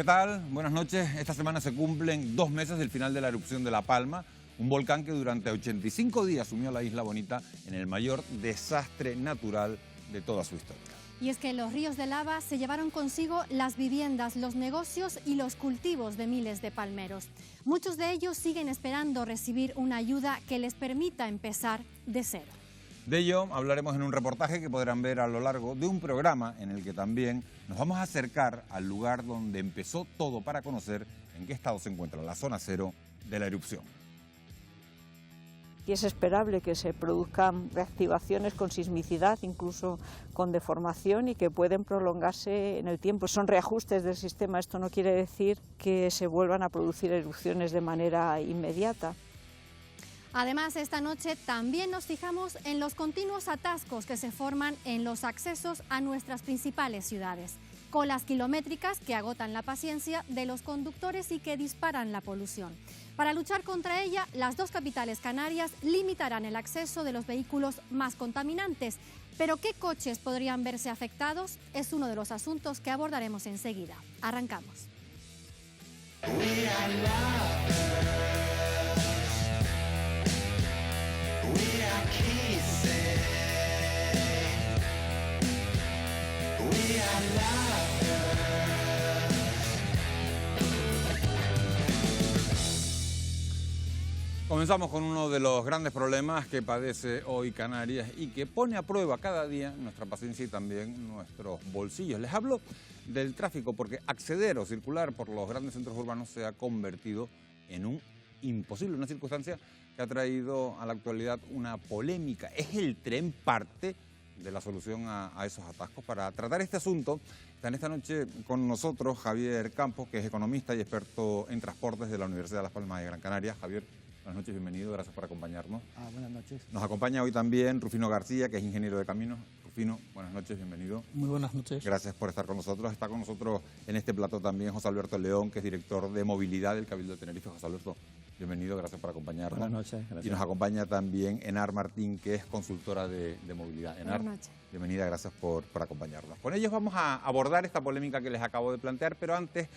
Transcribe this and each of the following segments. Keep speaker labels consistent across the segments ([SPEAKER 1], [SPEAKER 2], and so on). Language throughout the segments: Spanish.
[SPEAKER 1] ¿Qué tal? Buenas noches. Esta semana se cumplen 2 meses del final de la erupción de La Palma, un volcán que durante 85 días sumió a la Isla Bonita en el mayor desastre natural de toda su historia.
[SPEAKER 2] Y es que los ríos de lava se llevaron consigo las viviendas, los negocios y los cultivos de miles de palmeros. Muchos de ellos siguen esperando recibir una ayuda que les permita empezar de cero.
[SPEAKER 1] De ello hablaremos en un reportaje que podrán ver a lo largo de un programa en el que también nos vamos a acercar al lugar donde empezó todo para conocer en qué estado se encuentra la zona cero de la erupción.
[SPEAKER 3] Y es esperable que se produzcan reactivaciones con sismicidad, incluso con deformación, y que pueden prolongarse en el tiempo. Son reajustes del sistema, esto no quiere decir que se vuelvan a producir erupciones de manera inmediata.
[SPEAKER 2] Además, esta noche también nos fijamos en los continuos atascos que se forman en los accesos a nuestras principales ciudades. Colas kilométricas que agotan la paciencia de los conductores y que disparan la polución. Para luchar contra ella, las 2 capitales canarias limitarán el acceso de los vehículos más contaminantes. Pero ¿qué coches podrían verse afectados? Es uno de los asuntos que abordaremos enseguida. Arrancamos.
[SPEAKER 1] Comenzamos con uno de los grandes problemas que padece hoy Canarias y que pone a prueba cada día nuestra paciencia y también nuestros bolsillos. Les hablo del tráfico porque acceder o circular por los grandes centros urbanos se ha convertido en un imposible, una circunstancia que ha traído a la actualidad una polémica. ¿Es el tren parte de la solución a esos atascos? Para tratar este asunto están esta noche con nosotros Javier Campos, que es economista y experto en transportes de la Universidad de Las Palmas de Gran Canaria. Javier, buenas noches, bienvenido, gracias por acompañarnos.
[SPEAKER 4] Buenas noches.
[SPEAKER 1] Nos acompaña hoy también Rufino García, que es ingeniero de caminos. Rufino, buenas noches, bienvenido.
[SPEAKER 4] Muy buenas noches.
[SPEAKER 1] Gracias por estar con nosotros. Está con nosotros en este plato también José Alberto León, que es director de movilidad del Cabildo de Tenerife. José Alberto, bienvenido, gracias por acompañarnos.
[SPEAKER 4] Buenas noches, gracias.
[SPEAKER 1] Y nos acompaña también Enar Martín, que es consultora de movilidad. Enar,
[SPEAKER 2] Buenas noches.
[SPEAKER 1] Bienvenida, gracias por acompañarnos. Con ellos vamos a abordar esta polémica que les acabo de plantear, pero antes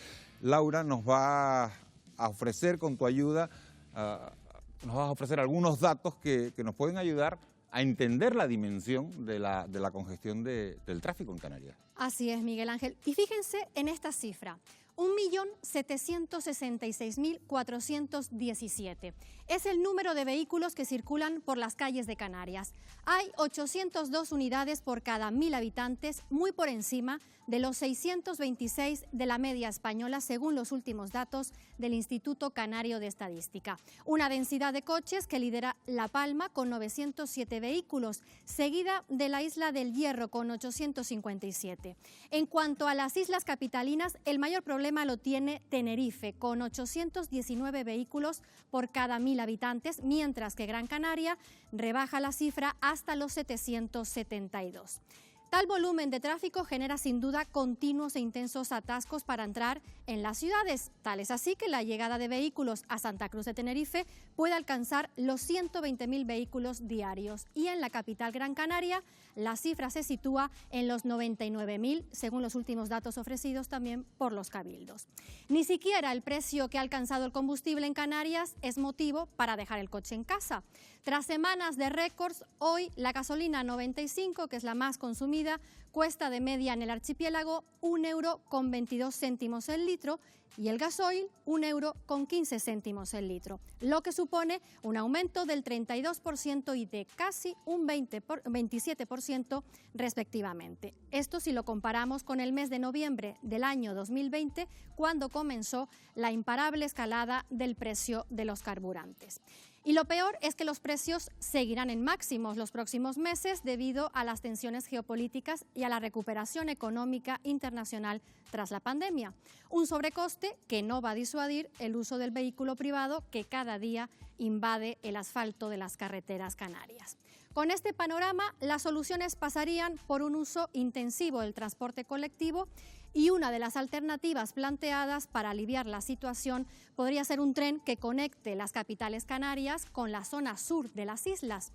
[SPEAKER 1] Laura nos va a ofrecer con tu ayuda, nos vas a ofrecer algunos datos que nos pueden ayudar a entender la dimensión de la congestión del tráfico en Canarias.
[SPEAKER 2] Así es, Miguel Ángel. Y fíjense en esta cifra. 1.766.417. Es el número de vehículos que circulan por las calles de Canarias. Hay 802 unidades por cada 1.000 habitantes, muy por encima de los 626 de la media española, según los últimos datos del Instituto Canario de Estadística. Una densidad de coches que lidera La Palma con 907 vehículos, seguida de la Isla del Hierro con 857. En cuanto a las islas capitalinas, el mayor problema lo tiene Tenerife, con 819 vehículos por cada 1.000 habitantes, mientras que Gran Canaria rebaja la cifra hasta los 772. Tal volumen de tráfico genera sin duda continuos e intensos atascos para entrar en las ciudades. Tal es así que la llegada de vehículos a Santa Cruz de Tenerife puede alcanzar los 120.000 vehículos diarios. Y en la capital Gran Canaria la cifra se sitúa en los 99.000, según los últimos datos ofrecidos también por los cabildos. Ni siquiera el precio que ha alcanzado el combustible en Canarias es motivo para dejar el coche en casa. Tras semanas de récords, hoy la gasolina 95, que es la más consumida, cuesta de media en el archipiélago 1,22 € el litro y el gasoil 1,15 € el litro, lo que supone un aumento del 32% y de casi un 27% respectivamente. Esto si lo comparamos con el mes de noviembre del año 2020, cuando comenzó la imparable escalada del precio de los carburantes. Y lo peor es que los precios seguirán en máximos los próximos meses debido a las tensiones geopolíticas y a la recuperación económica internacional tras la pandemia. Un sobrecoste que no va a disuadir el uso del vehículo privado que cada día invade el asfalto de las carreteras canarias. Con este panorama, las soluciones pasarían por un uso intensivo del transporte colectivo y una de las alternativas planteadas para aliviar la situación podría ser un tren que conecte las capitales canarias con la zona sur de las islas.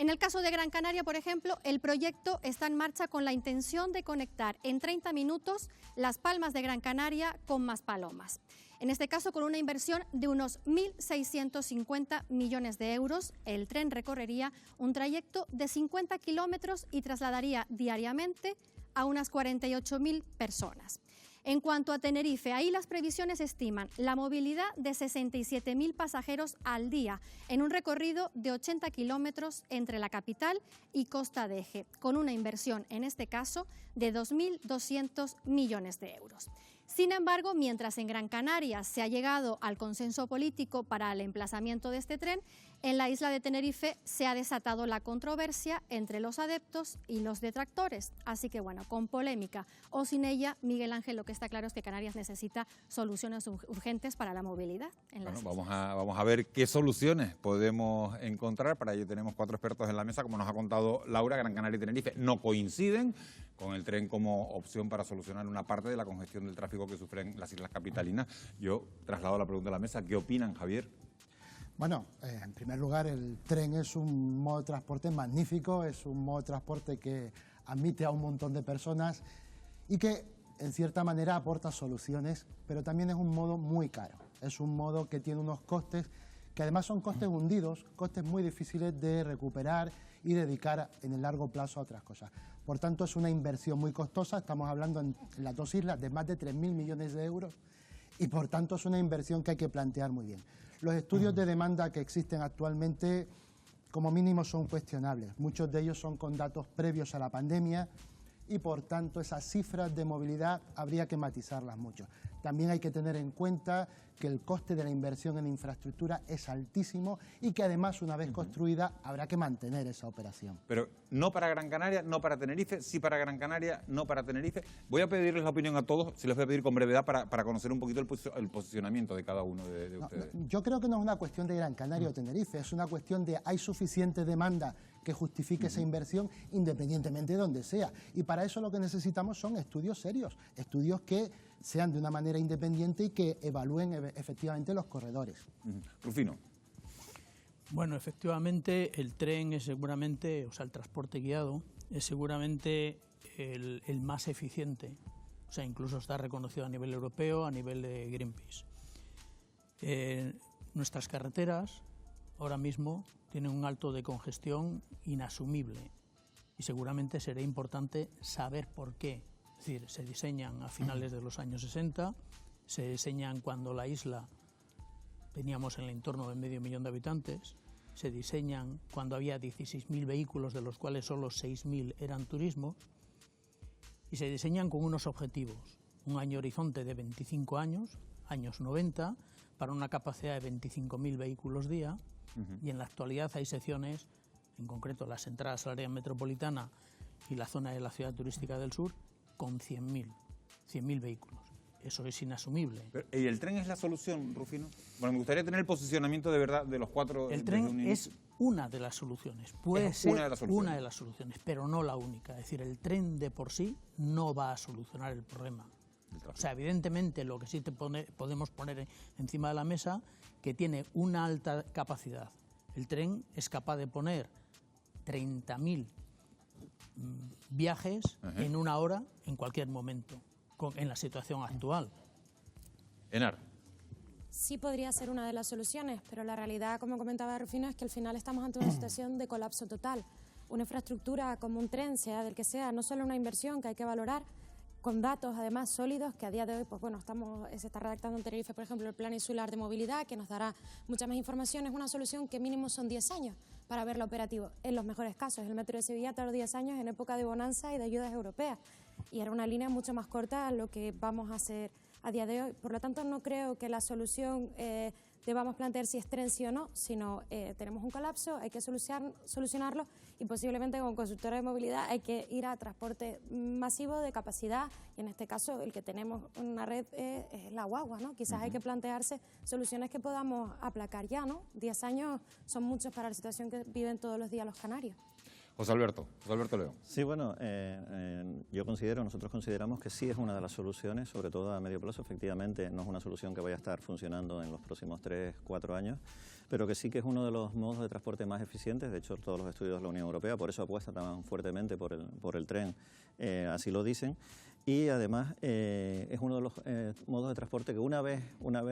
[SPEAKER 2] En el caso de Gran Canaria, por ejemplo, el proyecto está en marcha con la intención de conectar en 30 minutos Las Palmas de Gran Canaria con Maspalomas. En este caso, con una inversión de unos 1.650 millones de euros, el tren recorrería un trayecto de 50 kilómetros y trasladaría diariamente a unas 48.000 personas. En cuanto a Tenerife, ahí las previsiones estiman la movilidad de 67.000 pasajeros al día en un recorrido de 80 kilómetros entre la capital y Costa de Eje, con una inversión, en este caso, de 2.200 millones de euros. Sin embargo, mientras en Gran Canaria se ha llegado al consenso político para el emplazamiento de este tren, en la isla de Tenerife se ha desatado la controversia entre los adeptos y los detractores. Así que bueno, con polémica o sin ella, Miguel Ángel, lo que está claro es que Canarias necesita soluciones urgentes para la movilidad en las islas.
[SPEAKER 1] Vamos a ver qué soluciones podemos encontrar. Para ello tenemos 4 expertos en la mesa. Como nos ha contado Laura, Gran Canaria y Tenerife no coinciden con el tren como opción para solucionar una parte de la congestión del tráfico que sufren las islas capitalinas. Yo traslado la pregunta a la mesa. ¿Qué opinan, Javier?
[SPEAKER 4] Bueno, en primer lugar, el tren es un modo de transporte magnífico, es un modo de transporte que admite a un montón de personas y que, en cierta manera, aporta soluciones, pero también es un modo muy caro. Es un modo que tiene unos costes que además son costes hundidos, costes muy difíciles de recuperar y dedicar en el largo plazo a otras cosas. Por tanto, es una inversión muy costosa, estamos hablando en las 2 islas de más de 3.000 millones de euros y por tanto es una inversión que hay que plantear muy bien. Los estudios de demanda que existen actualmente, como mínimo, son cuestionables. Muchos de ellos son con datos previos a la pandemia y, por tanto, esas cifras de movilidad habría que matizarlas mucho. También hay que tener en cuenta que el coste de la inversión en infraestructura es altísimo y que, además, una vez construida, habrá que mantener esa operación.
[SPEAKER 1] Pero no para Gran Canaria, no para Tenerife, sí para Gran Canaria, no para Tenerife. Voy a pedirles la opinión a todos, si les voy a pedir con brevedad para conocer un poquito el posicionamiento de cada uno de ustedes.
[SPEAKER 4] Yo creo que no es una cuestión de Gran Canaria o Tenerife, es una cuestión de hay suficiente demanda que justifique esa inversión independientemente de donde sea. Y para eso lo que necesitamos son estudios serios, estudios que sean de una manera independiente y que evalúen efectivamente los corredores.
[SPEAKER 1] Rufino.
[SPEAKER 5] Bueno, efectivamente el tren es seguramente, o sea, el transporte guiado es seguramente el más eficiente. O sea, incluso está reconocido a nivel europeo, a nivel de Greenpeace. Nuestras carreteras ahora mismo tienen un alto de congestión inasumible y seguramente será importante saber por qué. Es decir, se diseñan a finales de los años 60, se diseñan cuando la isla teníamos en el entorno de 500.000 de habitantes, se diseñan cuando había 16.000 vehículos, de los cuales solo 6.000 eran turismo, y se diseñan con unos objetivos, un año horizonte de 25 años, años 90, para una capacidad de 25.000 vehículos día, y en la actualidad hay secciones, en concreto las entradas al área metropolitana y la zona de la ciudad turística del sur, con 100.000 vehículos. Eso es inasumible.
[SPEAKER 1] ¿Y el tren es la solución, Rufino? Bueno, me gustaría tener el posicionamiento de verdad de los 4...
[SPEAKER 5] El tren es una de las soluciones, puede ser una de las soluciones, pero no la única. Es decir, el tren de por sí no va a solucionar el problema. O sea, evidentemente lo que sí podemos poner encima de la mesa, que tiene una alta capacidad. El tren es capaz de poner 30.000 viajes en una hora en cualquier momento, en la situación actual.
[SPEAKER 1] Enar.
[SPEAKER 6] Sí podría ser una de las soluciones, pero la realidad, como comentaba Rufino, es que al final estamos ante una situación de colapso total. Una infraestructura como un tren, sea del que sea, no solo una inversión que hay que valorar, con datos además sólidos, que a día de hoy, pues bueno, se está redactando en Tenerife, por ejemplo, el Plan Insular de Movilidad, que nos dará mucha más información. Es una solución que mínimo son 10 años para verlo operativo. En los mejores casos, el metro de Sevilla tardó 10 años en época de bonanza y de ayudas europeas, y era una línea mucho más corta a lo que vamos a hacer a día de hoy. Por lo tanto, no creo que la solución debamos plantear si es tren sí o no, sino tenemos un colapso, hay que solucionarlo, y posiblemente con consultora de movilidad hay que ir a transporte masivo de capacidad, y en este caso el que tenemos una red es la guagua, ¿no? Quizás hay que plantearse soluciones que podamos aplacar ya, ¿no? 10 años son muchos para la situación que viven todos los días los canarios.
[SPEAKER 1] José Alberto León.
[SPEAKER 7] Sí, bueno, nosotros consideramos que sí es una de las soluciones, sobre todo a medio plazo. Efectivamente, no es una solución que vaya a estar funcionando en los próximos 3-4 años, pero que sí que es uno de los modos de transporte más eficientes. De hecho, todos los estudios de la Unión Europea, por eso apuesta tan fuertemente por el tren, así lo dicen. Y además es uno de los modos de transporte que una vez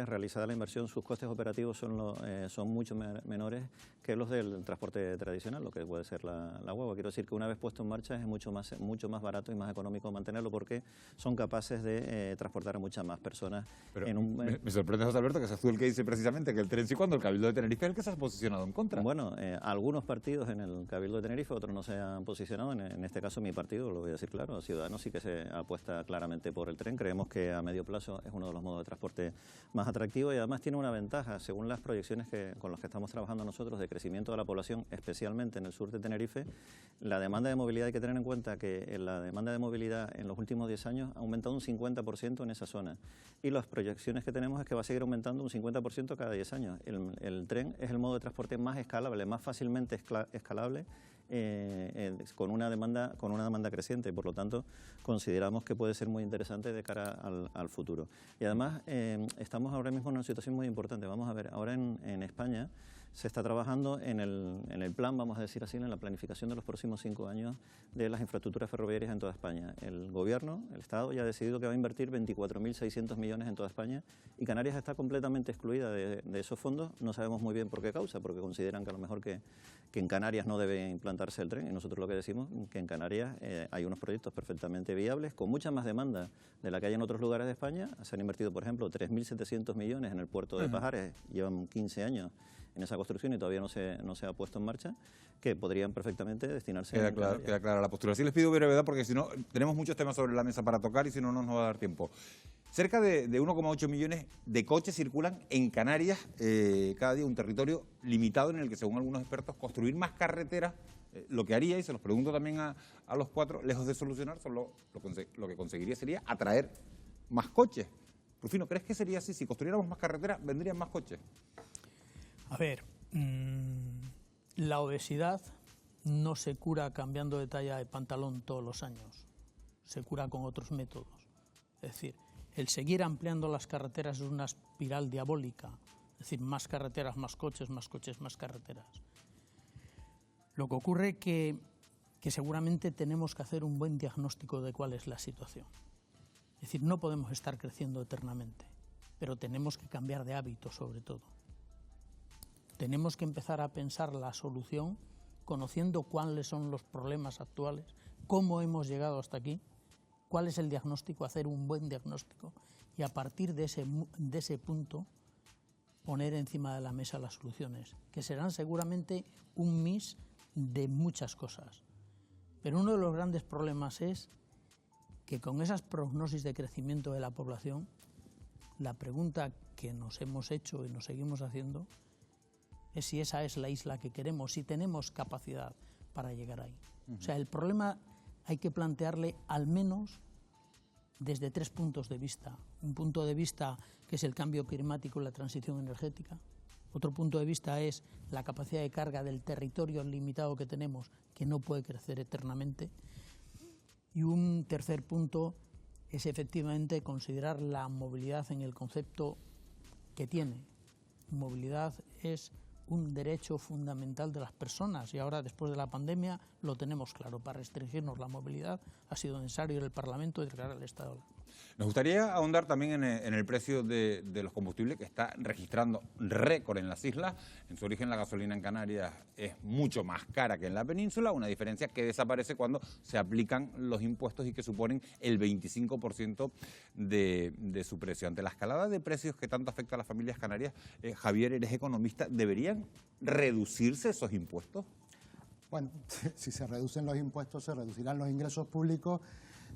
[SPEAKER 7] realizada la inversión, sus costes operativos son mucho menores que los del transporte tradicional, lo que puede ser la guagua. Quiero decir que una vez puesto en marcha es mucho más barato y más económico mantenerlo, porque son capaces de transportar a muchas más personas.
[SPEAKER 1] Pero me sorprende, José Alberto, que seas tú el que dice precisamente que el tren sí, cuando el Cabildo de Tenerife es el que se ha posicionado en contra.
[SPEAKER 7] Bueno, algunos partidos en el Cabildo de Tenerife, otros no se han posicionado. En este caso mi partido, lo voy a decir claro, Ciudadanos sí que se apuesta claramente por el tren. Creemos que a medio plazo es uno de los modos de transporte más atractivos y además tiene una ventaja, según las proyecciones con las que estamos trabajando nosotros, de crecimiento de la población, especialmente en el sur de Tenerife. La demanda de movilidad, hay que tener en cuenta que la demanda de movilidad en los últimos 10 años ha aumentado un 50% en esa zona, y las proyecciones que tenemos es que va a seguir aumentando un 50% cada 10 años. El tren es el modo de transporte más escalable, más fácilmente escalable, con una demanda creciente. Por lo tanto, consideramos que puede ser muy interesante de cara al futuro. Y además estamos ahora mismo en una situación muy importante. Vamos a ver, ahora en España se está trabajando en el plan, vamos a decir así, en la planificación de los próximos 5 años de las infraestructuras ferroviarias en toda España. El Gobierno, el Estado, ya ha decidido que va a invertir 24.600 millones en toda España, y Canarias está completamente excluida de esos fondos. No sabemos muy bien por qué causa, porque consideran que a lo mejor que en Canarias no debe implantarse el tren, y nosotros lo que decimos es que en Canarias hay unos proyectos perfectamente viables, con mucha más demanda de la que hay en otros lugares de España. Se han invertido, por ejemplo, 3.700 millones en el puerto de Pajares, llevan 15 años en esa construcción y todavía no se ha puesto en marcha, que podrían perfectamente destinarse
[SPEAKER 1] a Canarias. Queda clara la postura. Sí les pido brevedad, porque si no, tenemos muchos temas sobre la mesa para tocar y si no, no nos va a dar tiempo. Cerca de 1,8 millones de coches circulan en Canarias cada día, un territorio limitado en el que, según algunos expertos, construir más carreteras lo que haría, y se los pregunto también a los cuatro, lejos de solucionar, solo lo que conseguiría sería atraer más coches. Rufino, ¿crees que sería así? Si construyéramos más carreteras, ¿vendrían más coches?
[SPEAKER 5] A ver, la obesidad no se cura cambiando de talla de pantalón todos los años, se cura con otros métodos. Es decir, el seguir ampliando las carreteras es una espiral diabólica, es decir, más carreteras, más coches, más carreteras. Lo que ocurre que seguramente tenemos que hacer un buen diagnóstico de cuál es la situación. Es decir, no podemos estar creciendo eternamente, pero tenemos que cambiar de hábito sobre todo. Tenemos que empezar a pensar la solución conociendo cuáles son los problemas actuales, cómo hemos llegado hasta aquí, cuál es el diagnóstico, hacer un buen diagnóstico y a partir de ese punto poner encima de la mesa las soluciones, que serán seguramente un mix de muchas cosas. Pero uno de los grandes problemas es que con esas prognosis de crecimiento de la población, la pregunta que nos hemos hecho y nos seguimos haciendo es si esa es la isla que queremos, si tenemos capacidad para llegar ahí. O sea, el problema hay que plantearle al menos desde 3 puntos de vista. Un punto de vista que es el cambio climático y la transición energética. Otro punto de vista es la capacidad de carga del territorio limitado que tenemos, que no puede crecer eternamente. Y un tercer punto es efectivamente considerar la movilidad en el concepto que tiene. Movilidad es un derecho fundamental de las personas y ahora, después de la pandemia, lo tenemos claro. Para restringirnos la movilidad ha sido necesario ir al Parlamento y declarar el estado de alarma.
[SPEAKER 1] Nos gustaría ahondar también en el precio de los combustibles, que está registrando récord en las islas. En su origen, la gasolina en Canarias es mucho más cara que en la península, una diferencia que desaparece cuando se aplican los impuestos y que suponen el 25% de su precio. Ante la escalada de precios que tanto afecta a las familias canarias, Javier, eres economista, ¿deberían reducirse esos impuestos?
[SPEAKER 4] Bueno, si se reducen los impuestos, se reducirán los ingresos públicos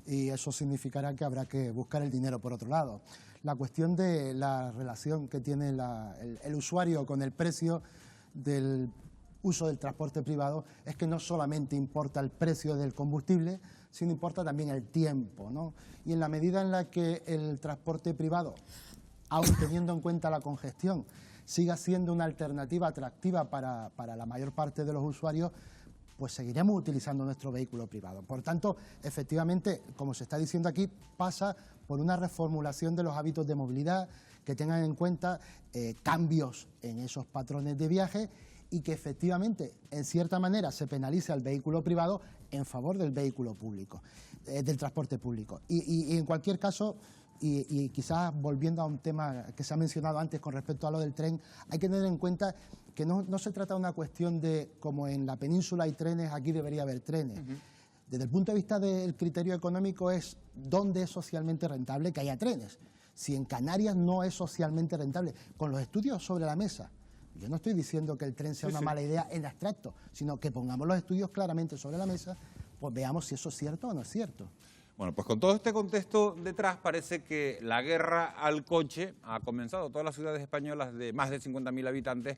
[SPEAKER 4] y eso significará que habrá que buscar el dinero por otro lado. La cuestión de la relación que tiene el usuario con el precio del uso del transporte privado es que no solamente importa el precio del combustible, sino importa también el tiempo, ¿no? Y en la medida en la que el transporte privado, aun teniendo en cuenta la congestión, siga siendo una alternativa atractiva para la mayor parte de los usuarios, pues seguiremos utilizando nuestro vehículo privado. Por tanto, efectivamente, como se está diciendo aquí, pasa por una reformulación de los hábitos de movilidad, que tengan en cuenta cambios en esos patrones de viaje y que efectivamente, en cierta manera, se penalice al vehículo privado en favor del vehículo público, del transporte público. Y en cualquier caso, y quizás volviendo a un tema que se ha mencionado antes con respecto a lo del tren, hay que tener en cuenta que no se trata de una cuestión de, como en la península hay trenes, aquí debería haber trenes. Desde el punto de vista del criterio económico es dónde es socialmente rentable que haya trenes. Si en Canarias no es socialmente rentable, con los estudios sobre la mesa, yo no estoy diciendo que el tren sea una mala idea en abstracto, sino que pongamos los estudios claramente sobre la mesa, pues veamos si eso es cierto o no es cierto.
[SPEAKER 1] Bueno, pues con todo este contexto detrás parece que la guerra al coche ha comenzado. Todas las ciudades españolas de más de 50.000 habitantes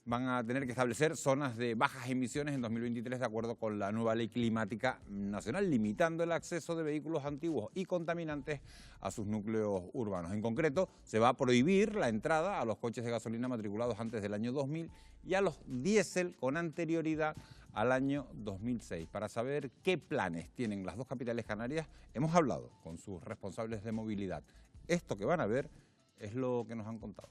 [SPEAKER 1] van a tener que establecer zonas de bajas emisiones en 2023 de acuerdo con la nueva ley climática nacional, limitando el acceso de vehículos antiguos y contaminantes a sus núcleos urbanos. En concreto, se va a prohibir la entrada a los coches de gasolina matriculados antes del año 2000 y a los diésel con anterioridad al año 2006. Para saber qué planes tienen las dos capitales canarias, hemos hablado con sus responsables de movilidad. Esto que van a ver es lo que nos han contado.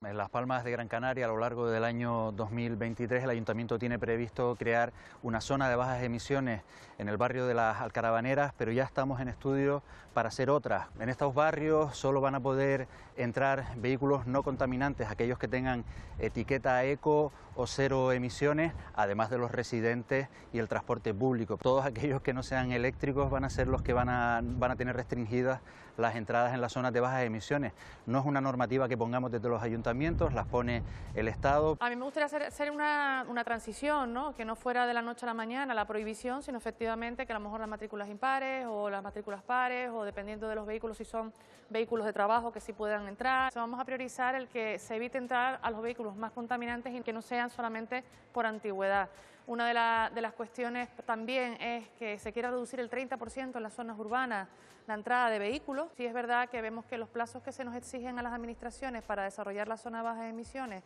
[SPEAKER 8] En Las Palmas de Gran Canaria, a lo largo del año 2023, el Ayuntamiento tiene previsto crear una zona de bajas emisiones en el barrio de las Alcarabaneras, pero ya estamos en estudio para hacer otras. En estos barrios solo van a poder entrar vehículos no contaminantes, aquellos que tengan etiqueta eco o cero emisiones, además de los residentes y el transporte público. Todos aquellos que no sean eléctricos van a ser los que van a tener restringidas las entradas en las zonas de bajas emisiones. No es una normativa que pongamos desde los ayuntamientos, las pone el Estado.
[SPEAKER 9] A mí me gustaría hacer una transición, ¿no? Que no fuera de la noche a la mañana la prohibición, sino efectivamente que a lo mejor las matrículas impares o las matrículas pares, o dependiendo de los vehículos, si son vehículos de trabajo, que sí puedan entrar. Vamos a priorizar el que se evite entrar a los vehículos más contaminantes y que no sean solamente por antigüedad. Una de las cuestiones también es que se quiera reducir el 30% en las zonas urbanas la entrada de vehículos. Sí es verdad que vemos que los plazos que se nos exigen a las administraciones para desarrollar la zona de bajas emisiones,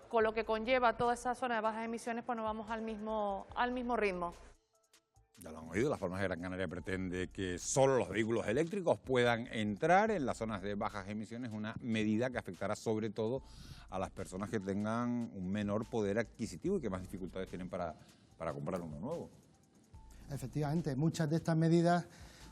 [SPEAKER 9] con lo que conlleva toda esa zona de bajas emisiones, pues no vamos al mismo ritmo.
[SPEAKER 1] Ya lo han oído, Las Palmas de Gran Canaria pretende que solo los vehículos eléctricos puedan entrar en las zonas de bajas emisiones, una medida que afectará sobre todo a las personas que tengan un menor poder adquisitivo y que más dificultades tienen para comprar uno nuevo.
[SPEAKER 4] Efectivamente, muchas de estas medidas,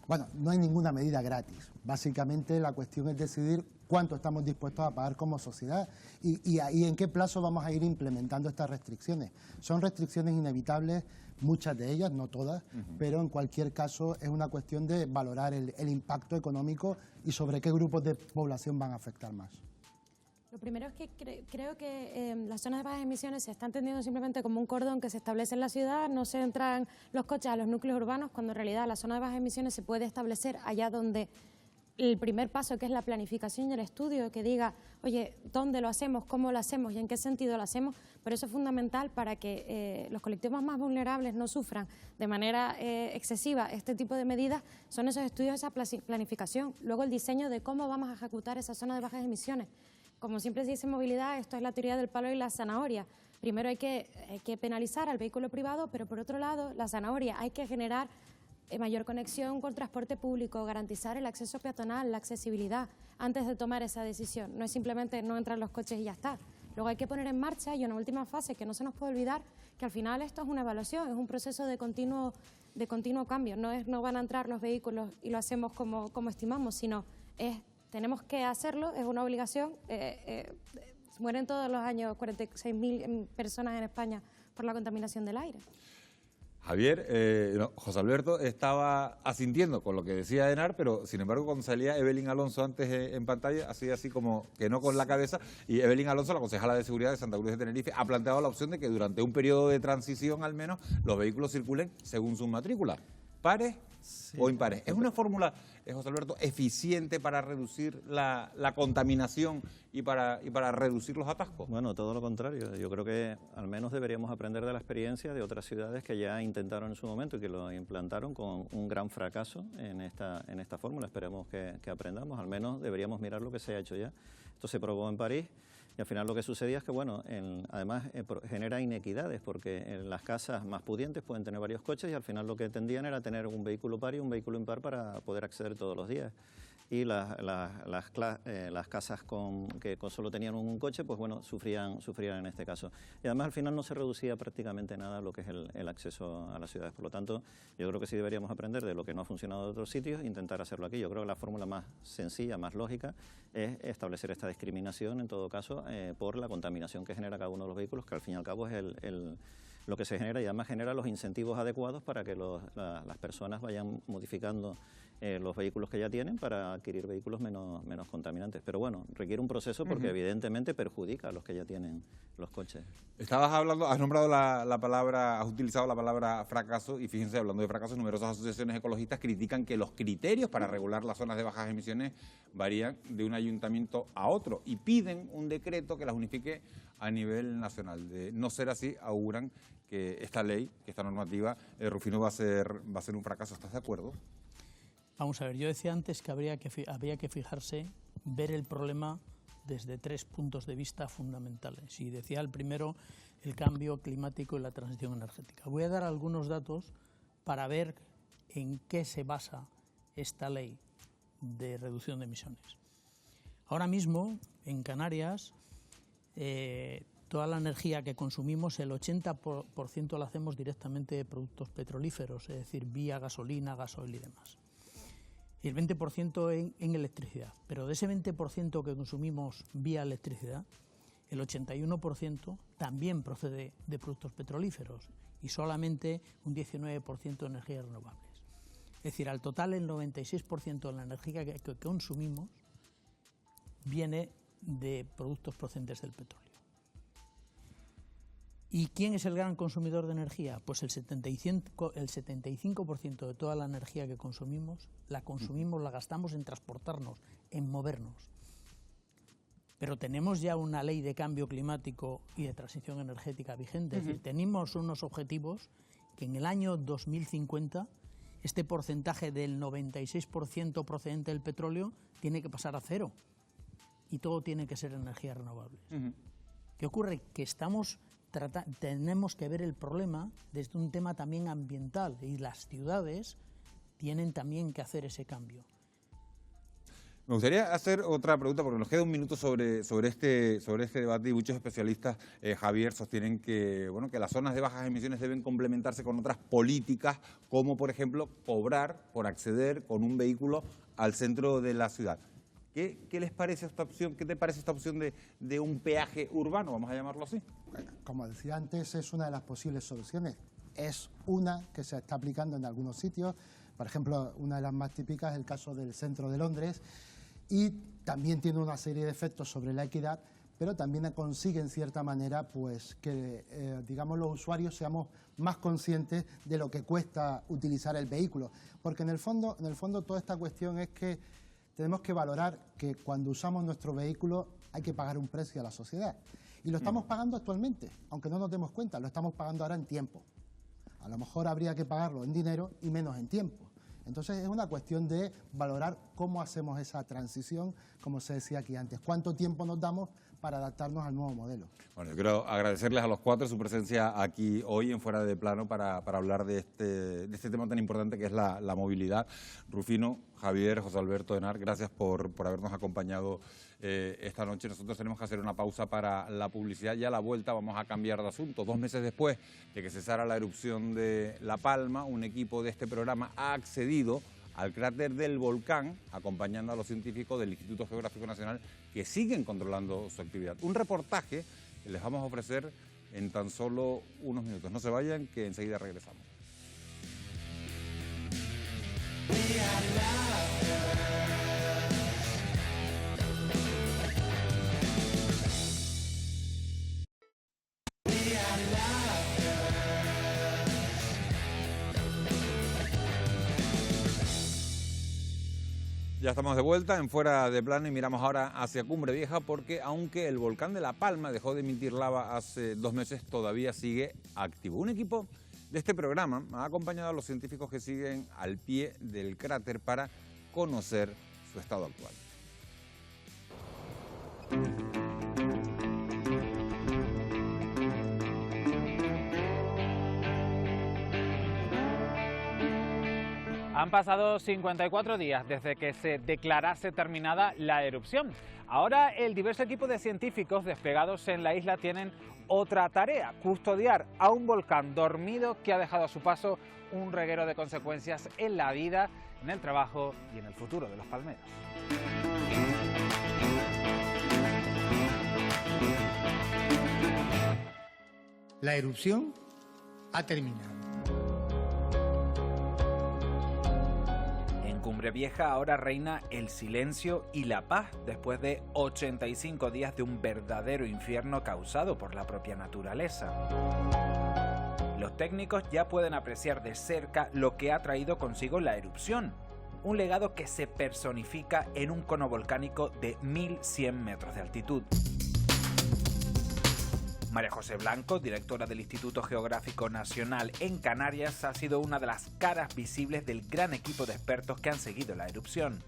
[SPEAKER 4] bueno, no hay ninguna medida gratis. Básicamente la cuestión es decidir cuánto estamos dispuestos a pagar como sociedad y en qué plazo vamos a ir implementando estas restricciones. Son restricciones inevitables, muchas de ellas, no todas, pero en cualquier caso es una cuestión de valorar el impacto económico y sobre qué grupos de población van a afectar más.
[SPEAKER 6] Lo primero es que creo que las zonas de bajas emisiones se están entendiendo simplemente como un cordón que se establece en la ciudad, no se entran los coches a los núcleos urbanos, cuando en realidad la zona de bajas emisiones se puede establecer allá donde el primer paso, que es la planificación y el estudio, que diga, oye, ¿dónde lo hacemos, cómo lo hacemos y en qué sentido lo hacemos? Pero eso es fundamental para que los colectivos más vulnerables no sufran de manera excesiva este tipo de medidas, son esos estudios, esa planificación. Luego el diseño de cómo vamos a ejecutar esa zona de bajas emisiones. Como siempre se dice en movilidad, esto es la teoría del palo y la zanahoria. Primero hay que penalizar al vehículo privado, pero por otro lado, la zanahoria, hay que generar mayor conexión con transporte público, garantizar el acceso peatonal, la accesibilidad, antes de tomar esa decisión. No es simplemente no entrar los coches y ya está. Luego hay que poner en marcha, y una última fase que no se nos puede olvidar, que al final esto es una evaluación, es un proceso de continuo cambio. No van a entrar los vehículos y lo hacemos como estimamos, sino tenemos que hacerlo, es una obligación. Mueren todos los años 46.000 personas en España por la contaminación del aire.
[SPEAKER 1] Javier, José Alberto estaba asintiendo con lo que decía Henar, pero sin embargo cuando salía Evelyn Alonso antes en pantalla, hacía así como que no con la cabeza, y Evelyn Alonso, la concejala de seguridad de Santa Cruz de Tenerife, ha planteado la opción de que durante un periodo de transición al menos los vehículos circulen según sus matrículas, pares o impares. ¿Es una fórmula, José Alberto, eficiente para reducir la contaminación y para reducir los atascos?
[SPEAKER 7] Bueno, todo lo contrario. Yo creo que al menos deberíamos aprender de la experiencia de otras ciudades que ya intentaron en su momento y que lo implantaron con un gran fracaso en esta fórmula. Esperemos que aprendamos. Al menos deberíamos mirar lo que se ha hecho ya. Esto se probó en París. Y al final lo que sucedía es que, bueno, además genera inequidades, porque en las casas más pudientes pueden tener varios coches y al final lo que tendían era tener un vehículo par y un vehículo impar para poder acceder todos los días. Y las casas que solo tenían un coche, pues bueno, sufrían en este caso. Y además al final no se reducía prácticamente nada lo que es el acceso a las ciudades. Por lo tanto, yo creo que sí deberíamos aprender de lo que no ha funcionado en otros sitios e intentar hacerlo aquí. Yo creo que la fórmula más sencilla, más lógica, es establecer esta discriminación, en todo caso, por la contaminación que genera cada uno de los vehículos, que al fin y al cabo es lo que se genera, y además genera los incentivos adecuados para que las personas vayan modificando los vehículos que ya tienen para adquirir vehículos menos contaminantes. Pero bueno, requiere un proceso porque evidentemente perjudica a los que ya tienen los coches.
[SPEAKER 1] Estabas hablando, has nombrado la palabra, has utilizado la palabra fracaso, y fíjense, hablando de fracaso, numerosas asociaciones ecologistas critican que los criterios para regular las zonas de bajas emisiones varían de un ayuntamiento a otro y piden un decreto que las unifique a nivel nacional. De no ser así, auguran que esta ley, que esta normativa, Rufino, va a ser un fracaso. ¿Estás de acuerdo?
[SPEAKER 5] Vamos a ver, yo decía antes que habría que fijarse, ver el problema desde 3 puntos de vista fundamentales. Y decía el primero, el cambio climático y la transición energética. Voy a dar algunos datos para ver en qué se basa esta ley de reducción de emisiones. Ahora mismo, en Canarias, toda la energía que consumimos, el 80% la hacemos directamente de productos petrolíferos, es decir, vía gasolina, gasoil y demás. Y el 20% en electricidad. Pero de ese 20% que consumimos vía electricidad, el 81% también procede de productos petrolíferos y solamente un 19% de energías renovables. Es decir, al total el 96% de la energía que consumimos viene de productos procedentes del petróleo. ¿Y quién es el gran consumidor de energía? Pues el 75% de toda la energía que consumimos, la gastamos en transportarnos, en movernos. Pero tenemos ya una ley de cambio climático y de transición energética vigente. Es decir, tenemos unos objetivos que en el año 2050 este porcentaje del 96% procedente del petróleo tiene que pasar a 0 y todo tiene que ser energías renovables. ¿Qué ocurre? Que tenemos que ver el problema desde un tema también ambiental y las ciudades tienen también que hacer ese cambio.
[SPEAKER 1] Me gustaría hacer otra pregunta porque nos queda un minuto sobre este debate y muchos especialistas, Javier, sostienen que las zonas de bajas emisiones deben complementarse con otras políticas como, por ejemplo, cobrar por acceder con un vehículo al centro de la ciudad. ¿Qué les parece esta opción? ¿Qué te parece esta opción de un peaje urbano, vamos a llamarlo así?
[SPEAKER 4] Bueno, como decía antes, es una de las posibles soluciones. Es una que se está aplicando en algunos sitios. Por ejemplo, una de las más típicas es el caso del centro de Londres y también tiene una serie de efectos sobre la equidad, pero también consigue en cierta manera pues que digamos los usuarios seamos más conscientes de lo que cuesta utilizar el vehículo, porque en el fondo toda esta cuestión es que tenemos que valorar que cuando usamos nuestro vehículo hay que pagar un precio a la sociedad. Y lo estamos pagando actualmente, aunque no nos demos cuenta, lo estamos pagando ahora en tiempo. A lo mejor habría que pagarlo en dinero y menos en tiempo. Entonces es una cuestión de valorar cómo hacemos esa transición, como se decía aquí antes, cuánto tiempo nos damos para adaptarnos al nuevo modelo.
[SPEAKER 1] Bueno, yo quiero agradecerles a los cuatro su presencia aquí hoy en Fuera de Plano para hablar de este tema tan importante que es la movilidad. Rufino, Javier, José Alberto, Henar, gracias por habernos acompañado esta noche. Nosotros tenemos que hacer una pausa para la publicidad y a la vuelta vamos a cambiar de asunto. 2 meses después de que cesara la erupción de La Palma, un equipo de este programa ha accedido al cráter del volcán, acompañando a los científicos del Instituto Geográfico Nacional que siguen controlando su actividad. Un reportaje que les vamos a ofrecer en tan solo unos minutos. No se vayan, que enseguida regresamos. Ya estamos de vuelta en Fuera de Plano y miramos ahora hacia Cumbre Vieja porque aunque el volcán de La Palma dejó de emitir lava hace 2 meses, todavía sigue activo. Un equipo de este programa ha acompañado a los científicos que siguen al pie del cráter para conocer su estado actual.
[SPEAKER 10] Han pasado 54 días desde que se declarase terminada la erupción. Ahora el diverso equipo de científicos desplegados en la isla tienen otra tarea: custodiar a un volcán dormido que ha dejado a su paso un reguero de consecuencias en la vida, en el trabajo y en el futuro de los palmeros.
[SPEAKER 11] La erupción ha terminado.
[SPEAKER 12] En Cumbre Vieja ahora reina el silencio y la paz después de 85 días de un verdadero infierno causado por la propia naturaleza. Los técnicos ya pueden apreciar de cerca lo que ha traído consigo la erupción, un legado que se personifica en un cono volcánico de 1100 metros de altitud. María José Blanco, directora del Instituto Geográfico Nacional en Canarias, ha sido una de las caras visibles del gran equipo de expertos que han seguido la erupción.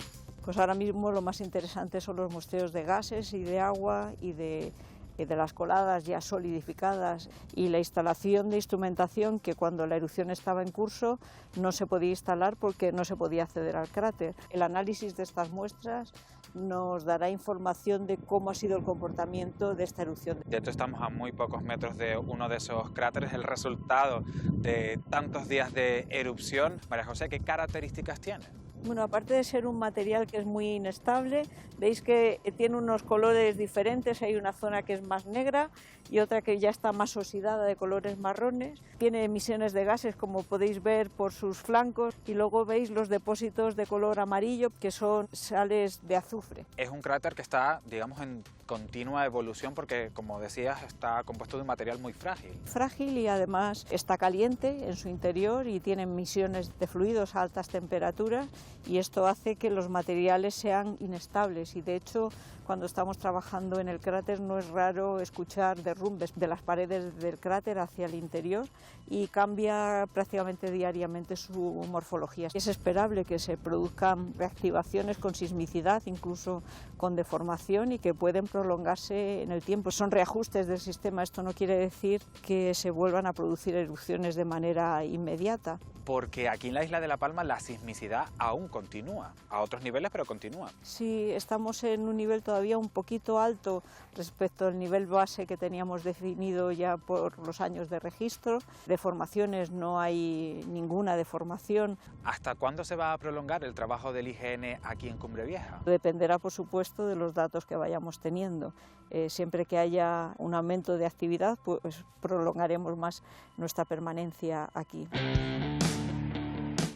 [SPEAKER 3] Pues ahora mismo lo más interesante son los muestreos de gases y de agua y de las coladas ya solidificadas y la instalación de instrumentación que cuando la erupción estaba en curso no se podía instalar porque no se podía acceder al cráter. El análisis de estas muestras nos dará información de cómo ha sido el comportamiento de esta erupción.
[SPEAKER 13] De hecho, estamos a muy pocos metros de uno de esos cráteres, el resultado de tantos días de erupción. María José, ¿qué características tiene?
[SPEAKER 3] Bueno, aparte de ser un material que es muy inestable, veis que tiene unos colores diferentes. Hay una zona que es más negra y otra que ya está más oxidada, de colores marrones. Tiene emisiones de gases, como podéis ver por sus flancos, y luego veis los depósitos de color amarillo, que son sales de azufre.
[SPEAKER 13] Es un cráter que está, digamos, en continua evolución porque, como decías, está compuesto de un material muy frágil.
[SPEAKER 3] Frágil y además está caliente en su interior y tiene emisiones de fluidos a altas temperaturas, y esto hace que los materiales sean inestables, y de hecho cuando estamos trabajando en el cráter no es raro escuchar derrumbes de las paredes del cráter hacia el interior, y cambia prácticamente diariamente su morfología. Es esperable que se produzcan reactivaciones con sismicidad, incluso con deformación, y que pueden prolongarse en el tiempo. Son reajustes del sistema, esto no quiere decir que se vuelvan a producir erupciones de manera inmediata.
[SPEAKER 13] Porque aquí en la isla de La Palma la sismicidad aún continúa, a otros niveles, pero continúa.
[SPEAKER 3] Sí, estamos en un nivel todavía un poquito alto respecto al nivel base que teníamos definido ya por los años de registro. Deformaciones, no hay ninguna deformación.
[SPEAKER 13] ¿Hasta cuándo se va a prolongar el trabajo del IGN aquí en Cumbre Vieja?
[SPEAKER 3] Dependerá, por supuesto, de los datos que vayamos teniendo. Siempre que haya un aumento de actividad, pues prolongaremos más nuestra permanencia aquí.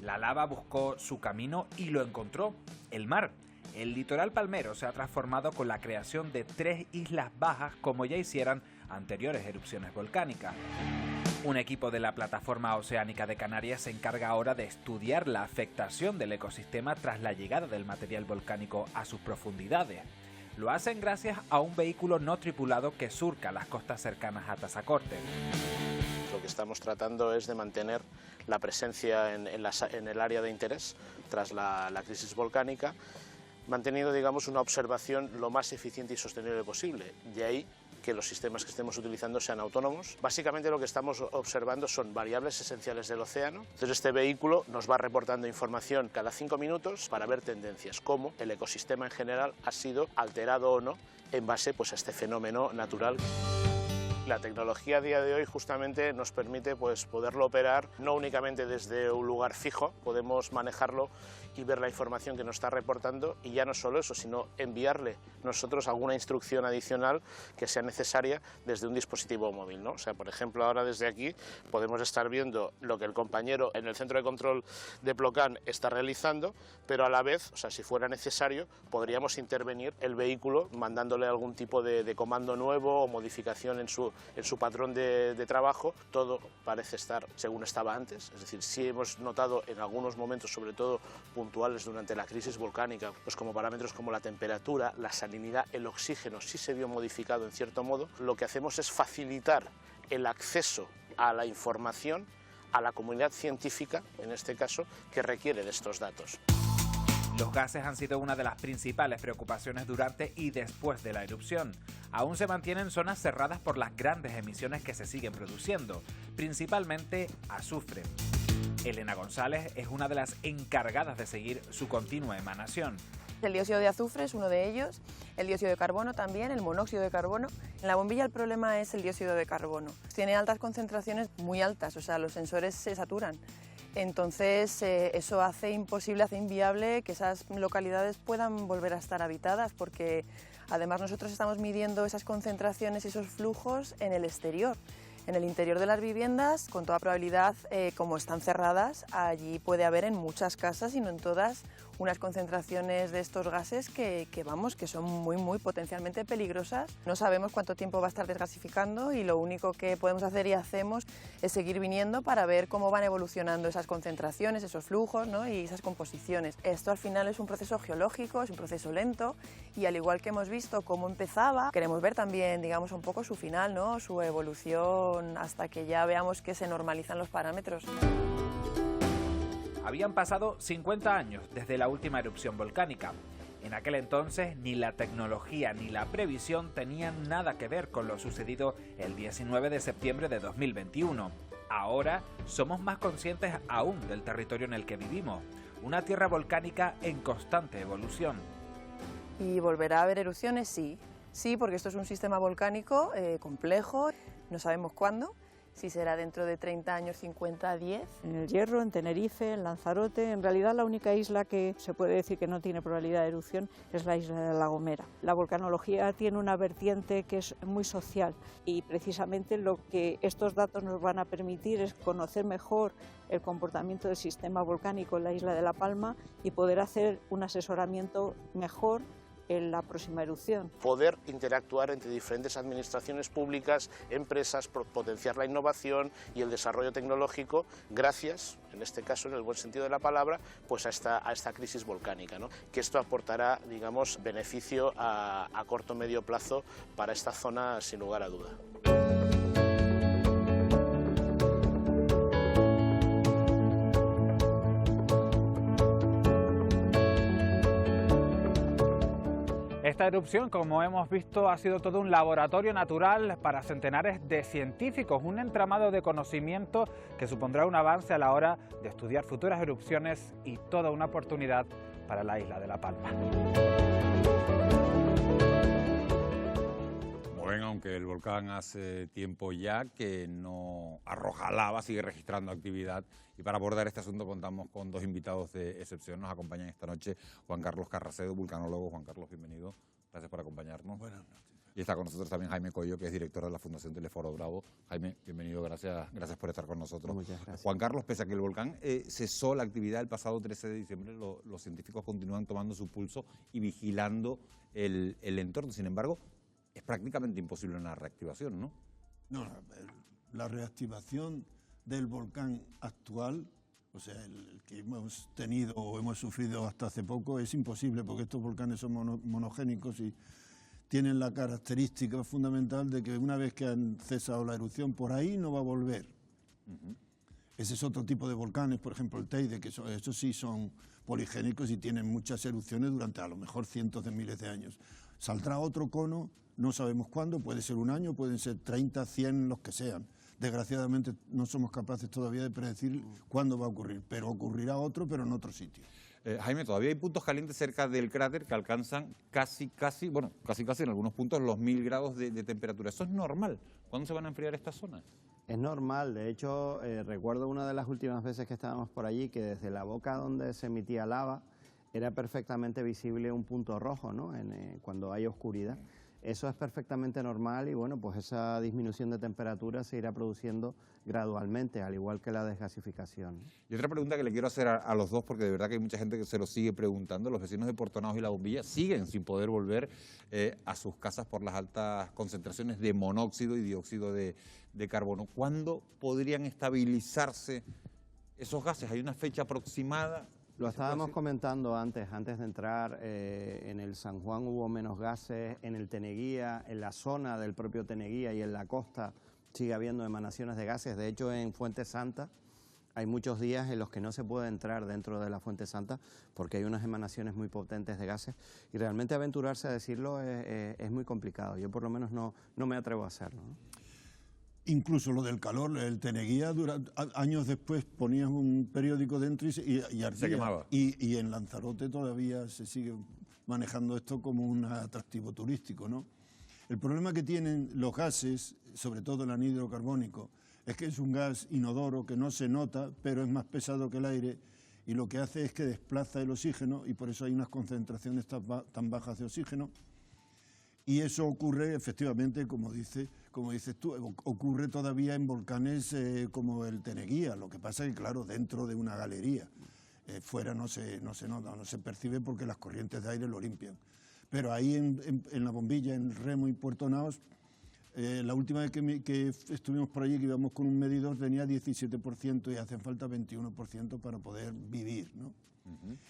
[SPEAKER 12] La lava buscó su camino y lo encontró: el mar. El litoral palmero se ha transformado con la creación de 3 islas bajas, como ya hicieran anteriores erupciones volcánicas. Un equipo de la Plataforma Oceánica de Canarias se encarga ahora de estudiar la afectación del ecosistema tras la llegada del material volcánico a sus profundidades. Lo hacen gracias a un vehículo no tripulado que surca las costas cercanas a Tazacorte.
[SPEAKER 14] Lo que estamos tratando es de mantener la presencia en el área de interés tras la crisis volcánica, manteniendo, digamos, una observación lo más eficiente y sostenible posible. De ahí que los sistemas que estemos utilizando sean autónomos. Básicamente lo que estamos observando son variables esenciales del océano. Entonces este vehículo nos va reportando información cada 5 minutos para ver tendencias, cómo el ecosistema en general ha sido alterado o no en base, pues, a este fenómeno natural. La tecnología a día de hoy justamente nos permite, pues, poderlo operar no únicamente desde un lugar fijo, podemos manejarlo y ver la información que nos está reportando, y ya no solo eso, sino enviarle nosotros alguna instrucción adicional que sea necesaria desde un dispositivo móvil, ¿no? O sea, por ejemplo, ahora desde aquí podemos estar viendo lo que el compañero en el centro de control de Plocan está realizando, pero a la vez, o sea, si fuera necesario, podríamos intervenir el vehículo mandándole algún tipo de comando nuevo o modificación en su patrón de trabajo. Todo parece estar según estaba antes, es decir, sí hemos notado en algunos momentos, sobre todo puntuales durante la crisis volcánica, pues como parámetros como la temperatura, la salinidad, el oxígeno, sí se vio modificado en cierto modo. Lo que hacemos es facilitar el acceso a la información a la comunidad científica, en este caso, que requiere de estos datos.
[SPEAKER 12] Los gases han sido una de las principales preocupaciones durante y después de la erupción. Aún se mantienen zonas cerradas por las grandes emisiones que se siguen produciendo, principalmente azufre. Elena González es una de las encargadas de seguir su continua emanación.
[SPEAKER 15] El dióxido de azufre es uno de ellos, el dióxido de carbono también, el monóxido de carbono. En la bombilla el problema es el dióxido de carbono. Tiene altas concentraciones, muy altas, o sea, los sensores se saturan. Entonces eso hace imposible, hace inviable que esas localidades puedan volver a estar habitadas, porque además nosotros estamos midiendo esas concentraciones y esos flujos en el exterior. En el interior de las viviendas, con toda probabilidad, como están cerradas, allí puede haber en muchas casas y no en todas unas concentraciones de estos gases que son muy potencialmente peligrosas. No sabemos cuánto tiempo va a estar desgasificando y lo único que podemos hacer y hacemos es seguir viniendo para ver cómo van evolucionando esas concentraciones, esos flujos, ¿no? Y esas composiciones. Esto al final es un proceso geológico, es un proceso lento y al igual que hemos visto cómo empezaba, queremos ver también, digamos, un poco su final, ¿no? Su evolución hasta que ya veamos que se normalizan los parámetros.
[SPEAKER 12] Habían pasado 50 años desde la última erupción volcánica. En aquel entonces ni la tecnología ni la previsión tenían nada que ver con lo sucedido el 19 de septiembre de 2021. Ahora somos más conscientes aún del territorio en el que vivimos, una tierra volcánica en constante evolución.
[SPEAKER 15] ¿Y volverá a haber erupciones? Sí. Sí, porque esto es un sistema volcánico complejo, no sabemos cuándo. Si será dentro de 30 años, 50, 10.
[SPEAKER 3] En el Hierro, en Tenerife, en Lanzarote, en realidad la única isla que se puede decir que no tiene probabilidad de erupción es la isla de La Gomera. La volcanología tiene una vertiente que es muy social y precisamente lo que estos datos nos van a permitir es conocer mejor el comportamiento del sistema volcánico en la isla de La Palma y poder hacer un asesoramiento mejor en la próxima erupción.
[SPEAKER 14] Poder interactuar entre diferentes administraciones públicas, empresas, potenciar la innovación y el desarrollo tecnológico gracias, en este caso en el buen sentido de la palabra, pues a esta crisis volcánica, ¿no? Que esto aportará, digamos, beneficio a corto o medio plazo para esta zona sin lugar a duda.
[SPEAKER 10] Esta erupción, como hemos visto, ha sido todo un laboratorio natural para centenares de científicos, un entramado de conocimiento que supondrá un avance a la hora de estudiar futuras erupciones y toda una oportunidad para la isla de La Palma.
[SPEAKER 1] Bueno, aunque el volcán hace tiempo ya que no arroja lava, sigue registrando actividad. Y para abordar este asunto contamos con dos invitados de excepción. Nos acompañan esta noche Juan Carlos Carracedo, vulcanólogo. Juan Carlos, bienvenido. Gracias por acompañarnos. Buenas noches. Y está con nosotros también Jaime Coello, que es director de la Fundación Teleforo Bravo. Jaime, bienvenido, gracias por estar con nosotros.
[SPEAKER 16] Muchas gracias.
[SPEAKER 1] Juan Carlos, pese a que el volcán cesó la actividad el pasado 13 de diciembre, los científicos continúan tomando su pulso y vigilando el entorno. Sin embargo, es prácticamente imposible una reactivación, ¿no?
[SPEAKER 16] No, la reactivación del volcán actual, o sea, el que hemos tenido o hemos sufrido hasta hace poco, es imposible porque estos volcanes son monogénicos y tienen la característica fundamental de que una vez que han cesado la erupción, por ahí no va a volver. Ese es otro tipo de volcanes, por ejemplo el Teide, que esos sí son poligénicos y tienen muchas erupciones durante a lo mejor cientos de miles de años. Saldrá otro cono, no sabemos cuándo, puede ser un año, pueden ser 30, 100, los que sean. Desgraciadamente no somos capaces todavía de predecir cuándo va a ocurrir, pero ocurrirá otro, pero en otro sitio.
[SPEAKER 1] Jaime, todavía hay puntos calientes cerca del cráter que alcanzan casi en algunos puntos los 1000 grados de temperatura. ¿Eso es normal? ¿Cuándo se van a enfriar estas zonas?
[SPEAKER 17] Es normal, de hecho recuerdo una de las últimas veces que estábamos por allí que desde la boca donde se emitía lava era perfectamente visible un punto rojo, ¿no? Cuando hay oscuridad. Eso es perfectamente normal y bueno, pues esa disminución de temperatura se irá produciendo gradualmente, al igual que la desgasificación.
[SPEAKER 1] Y otra pregunta que le quiero hacer a los dos, porque de verdad que hay mucha gente que se lo sigue preguntando. Los vecinos de Portonaos y La Bombilla siguen sin poder volver a sus casas por las altas concentraciones de monóxido y dióxido de carbono. ¿Cuándo podrían estabilizarse esos gases? ¿Hay una fecha aproximada?
[SPEAKER 17] Lo estábamos comentando antes de entrar, en el San Juan hubo menos gases, en el Teneguía, en la zona del propio Teneguía y en la costa sigue habiendo emanaciones de gases. De hecho, en Fuente Santa hay muchos días en los que no se puede entrar dentro de la Fuente Santa porque hay unas emanaciones muy potentes de gases y realmente aventurarse a decirlo es muy complicado. Yo por lo menos no me atrevo a hacerlo, ¿no?
[SPEAKER 16] Incluso lo del calor, el Teneguía, años después ponías un periódico dentro y ardía.
[SPEAKER 1] Se quemaba.
[SPEAKER 16] Y en Lanzarote todavía se sigue manejando esto como un atractivo turístico, ¿no? El problema que tienen los gases, sobre todo el anhídrido carbónico, es que es un gas inodoro que no se nota, pero es más pesado que el aire y lo que hace es que desplaza el oxígeno y por eso hay unas concentraciones tan bajas de oxígeno. Y eso ocurre efectivamente, como dices tú, ocurre todavía en volcanes como el Teneguía. Lo que pasa es que, claro, dentro de una galería, fuera no se nota, no se percibe porque las corrientes de aire lo limpian. Pero ahí en La Bombilla, en Remo y Puerto Naos, la última vez que estuvimos por allí, que íbamos con un medidor, tenía 17% y hacen falta 21% para poder vivir, ¿no?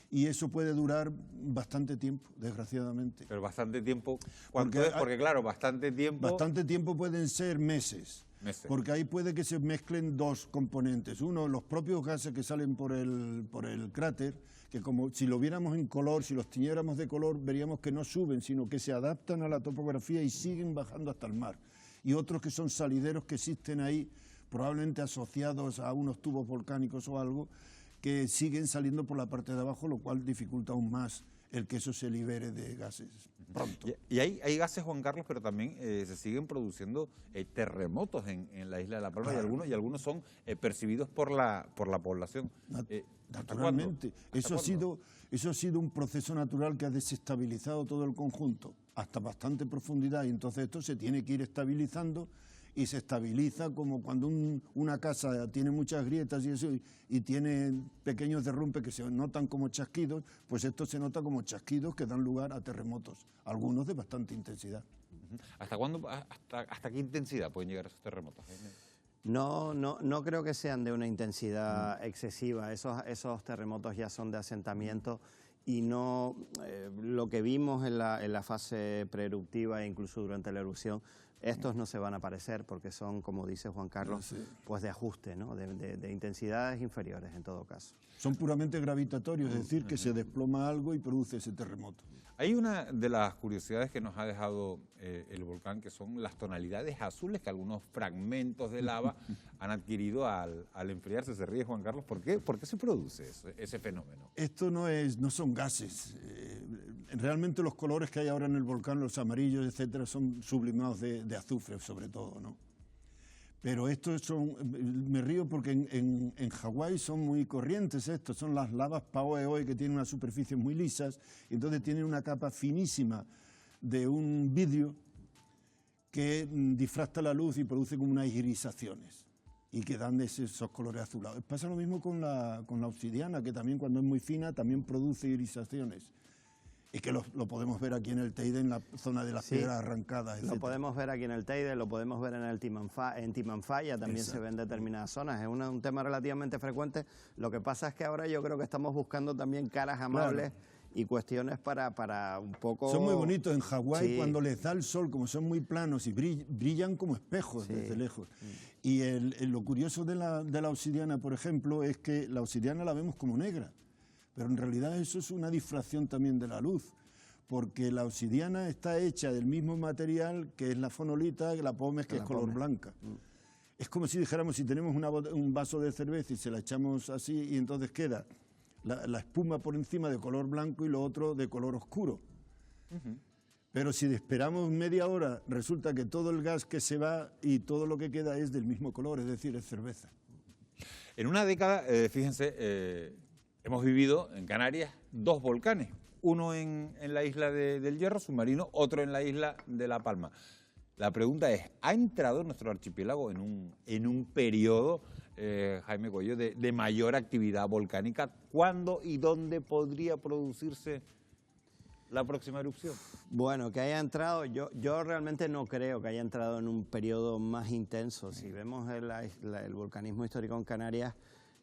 [SPEAKER 16] Y eso puede durar bastante tiempo, desgraciadamente.
[SPEAKER 1] Pero bastante tiempo, ¿cuánto es? Porque claro, bastante tiempo...
[SPEAKER 16] Bastante tiempo pueden ser meses, porque ahí puede que se mezclen dos componentes. Uno, los propios gases que salen por el cráter, que como si lo viéramos en color, si los tiñéramos de color, veríamos que no suben, sino que se adaptan a la topografía y siguen bajando hasta el mar. Y otros que son salideros que existen ahí, probablemente asociados a unos tubos volcánicos o algo, que siguen saliendo por la parte de abajo, lo cual dificulta aún más el que eso se libere de gases pronto.
[SPEAKER 1] Y hay gases, Juan Carlos, pero también se siguen produciendo terremotos en la isla de La Palma, claro. y algunos son percibidos por la población.
[SPEAKER 16] Naturalmente. Eso ha sido un proceso natural que ha desestabilizado todo el conjunto hasta bastante profundidad y entonces esto se tiene que ir estabilizando y se estabiliza como cuando una casa tiene muchas grietas y eso y tiene pequeños derrumbes que se notan como chasquidos, pues esto se nota como chasquidos que dan lugar a terremotos, algunos de bastante intensidad.
[SPEAKER 1] ¿Hasta cuándo, hasta qué intensidad pueden llegar esos terremotos?
[SPEAKER 17] No creo que sean de una intensidad excesiva. Esos terremotos ya son de asentamiento y no lo que vimos en la fase preeruptiva e incluso durante la erupción. Estos no se van a aparecer porque son, como dice Juan Carlos, pues de ajuste, ¿no? de intensidades inferiores en todo caso.
[SPEAKER 16] Son puramente gravitatorios, es decir, que se desploma algo y produce ese terremoto.
[SPEAKER 1] Hay una de las curiosidades que nos ha dejado el volcán, que son las tonalidades azules que algunos fragmentos de lava han adquirido al enfriarse. Se ríe Juan Carlos, ¿por qué se produce ese fenómeno?
[SPEAKER 16] Esto no son gases. Realmente los colores que hay ahora en el volcán, los amarillos, etcétera, son sublimados de azufre, sobre todo, ¿no? Pero estos me río porque en Hawái son muy corrientes estos, son las lavas Paoeoe que tienen unas superficies muy lisas, y entonces tienen una capa finísima de un vidrio que difracta la luz y produce como unas irisaciones y que dan esos colores azulados. Pasa lo mismo con la obsidiana, que también cuando es muy fina también produce irisaciones. Y que lo podemos ver aquí en el Teide, en la zona de las piedras arrancadas, etc.
[SPEAKER 17] Lo podemos ver aquí en el Teide, lo podemos ver en Timanfaya, también
[SPEAKER 16] Exacto.
[SPEAKER 17] se ve en determinadas zonas. Es un tema relativamente frecuente. Lo que pasa es que ahora yo creo que estamos buscando también caras amables y cuestiones para un poco...
[SPEAKER 16] Son muy bonitos en Hawái, cuando les da el sol, como son muy planos y brillan como espejos desde lejos. Y lo curioso de la obsidiana, por ejemplo, es que la obsidiana la vemos como negra. Pero en realidad eso es una difracción también de la luz, porque la obsidiana está hecha del mismo material que es la fonolita, la pómez, que es color blanca. Es como si dijéramos, si tenemos un vaso de cerveza y se la echamos así y entonces queda la espuma por encima de color blanco y lo otro de color oscuro. Pero si esperamos media hora, resulta que todo el gas que se va y todo lo que queda es del mismo color, es decir, es cerveza.
[SPEAKER 1] En una década, fíjense... hemos vivido en Canarias 2 volcanes, uno en la isla del Hierro, submarino, otro en la isla de La Palma. La pregunta es, ¿ha entrado nuestro archipiélago en un periodo, Jaime Coello, de mayor actividad volcánica? ¿Cuándo y dónde podría producirse la próxima erupción?
[SPEAKER 17] Bueno, que haya entrado, yo realmente no creo que haya entrado en un periodo más intenso. Si vemos el volcanismo histórico en Canarias,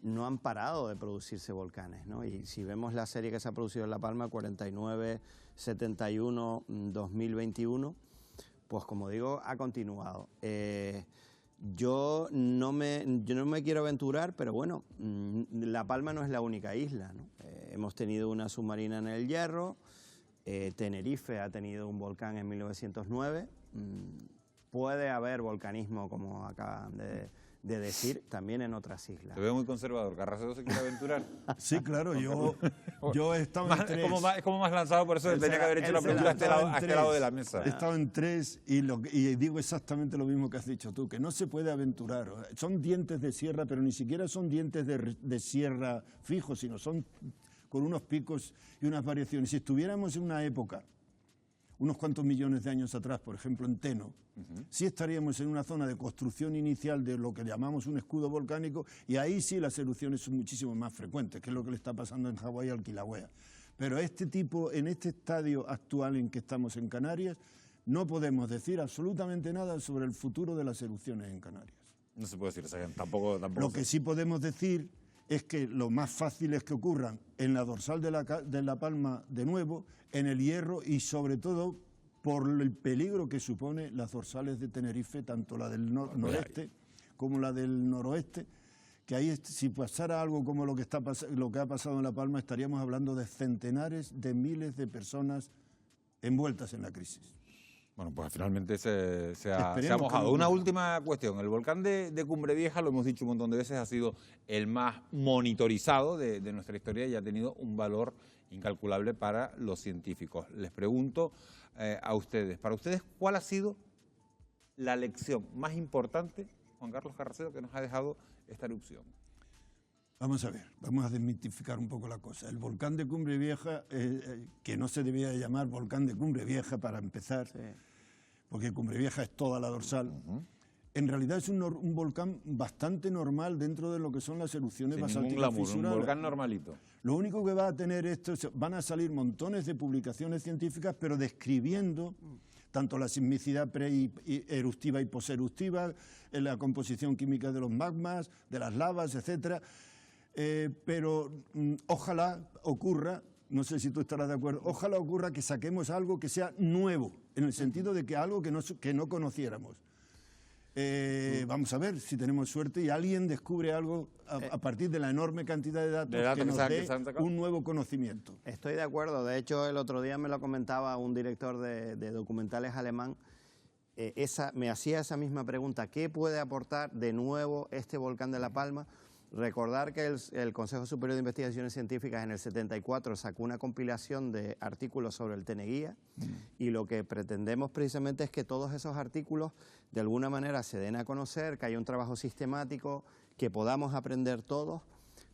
[SPEAKER 17] no han parado de producirse volcanes, ¿no? Y si vemos la serie que se ha producido en La Palma, 49, 71, 2021, pues como digo, ha continuado. Yo no me quiero aventurar, pero bueno, La Palma no es la única isla, ¿no? Hemos tenido una submarina en el Hierro, Tenerife ha tenido un volcán en 1909, puede haber volcanismo, como acaban de decir, también en otras islas.
[SPEAKER 1] Te veo muy conservador. ¿Carracedo se quiere aventurar?
[SPEAKER 16] Sí, claro, yo he estado en 3.
[SPEAKER 1] Es como más lanzado, por eso tenía que haber hecho la pregunta a este lado de la mesa.
[SPEAKER 16] He estado en 3 y digo exactamente lo mismo que has dicho tú, que no se puede aventurar. Son dientes de sierra, pero ni siquiera son dientes de sierra fijos, sino son con unos picos y unas variaciones. Si estuviéramos en una época, unos cuantos millones de años atrás, por ejemplo en Teno, sí estaríamos en una zona de construcción inicial de lo que llamamos un escudo volcánico, y ahí sí las erupciones son muchísimo más frecuentes, que es lo que le está pasando en Hawái al Kilauea. Pero en este estadio actual en que estamos en Canarias, no podemos decir absolutamente nada sobre el futuro de las erupciones en Canarias.
[SPEAKER 1] No se puede decir, tampoco
[SPEAKER 16] Lo que sí podemos decir es que lo más fácil es que ocurran en la dorsal de La Palma de nuevo, en el Hierro y sobre todo por el peligro que supone las dorsales de Tenerife, tanto la del noreste como la del noroeste, que ahí si pasara algo como lo que ha pasado en La Palma, estaríamos hablando de centenares de miles de personas envueltas en la crisis.
[SPEAKER 1] Bueno, pues finalmente se ha mojado. Una última cuestión. El volcán de Cumbre Vieja, lo hemos dicho un montón de veces, ha sido el más monitorizado de nuestra historia y ha tenido un valor incalculable para los científicos. Les pregunto a ustedes, para ustedes, ¿cuál ha sido la lección más importante, Juan Carlos Carracedo, que nos ha dejado esta erupción?
[SPEAKER 16] Vamos a ver, vamos a desmitificar un poco la cosa. El volcán de Cumbre Vieja, que no se debía llamar volcán de Cumbre Vieja para empezar, porque Cumbre Vieja es toda la dorsal, en realidad es un volcán bastante normal dentro de lo que son las erupciones basálticas fisurales.
[SPEAKER 1] Un volcán normalito.
[SPEAKER 16] Lo único que va a tener esto, van a salir montones de publicaciones científicas, pero describiendo tanto la sismicidad pre-eruptiva y poseruptiva, la composición química de los magmas, de las lavas, etcétera. Pero ojalá ocurra, no sé si tú estarás de acuerdo, ojalá ocurra que saquemos algo que sea nuevo, en el sentido de que algo que no conociéramos. Vamos a ver si tenemos suerte y alguien descubre algo a partir de la enorme cantidad de datos que nos dé un nuevo conocimiento.
[SPEAKER 17] Estoy de acuerdo. De hecho, el otro día me lo comentaba un director de documentales alemán. Me hacía esa misma pregunta. ¿Qué puede aportar de nuevo este volcán de La Palma? Recordar que el Consejo Superior de Investigaciones Científicas en el 74 sacó una compilación de artículos sobre el Teneguía y lo que pretendemos precisamente es que todos esos artículos de alguna manera se den a conocer, que haya un trabajo sistemático, que podamos aprender todos,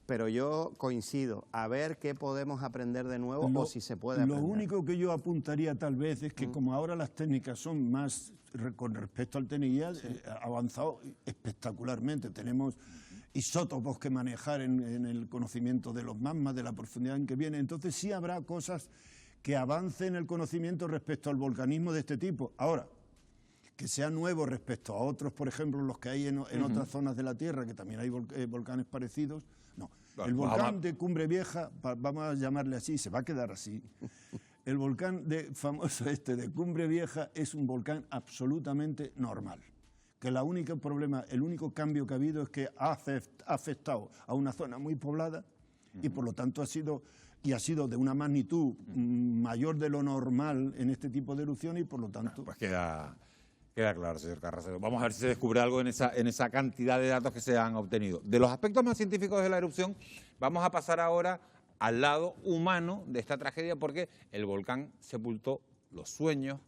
[SPEAKER 17] pero yo coincido, a ver qué podemos aprender de nuevo o si se puede aprender.
[SPEAKER 16] Lo único que yo apuntaría tal vez es que como ahora las técnicas son más, con respecto al Teneguía, ha avanzado espectacularmente. Tenemos isótopos que manejar en el conocimiento de los magmas, de la profundidad en que viene. Entonces sí habrá cosas que avancen el conocimiento respecto al volcanismo de este tipo. Ahora, que sea nuevo respecto a otros, por ejemplo, los que hay en otras zonas de la Tierra, que también hay volcanes parecidos, no. El volcán de Cumbre Vieja, vamos a llamarle así, se va a quedar así. El volcán famoso de Cumbre Vieja es un volcán absolutamente normal. Que el único cambio que ha habido es que ha afectado a una zona muy poblada y por lo tanto ha sido de una magnitud mayor de lo normal en este tipo de erupciones y por lo tanto...
[SPEAKER 1] Pues queda claro, señor Carracedo. Vamos a ver si se descubre algo en esa cantidad de datos que se han obtenido. De los aspectos más científicos de la erupción, vamos a pasar ahora al lado humano de esta tragedia porque el volcán sepultó los sueños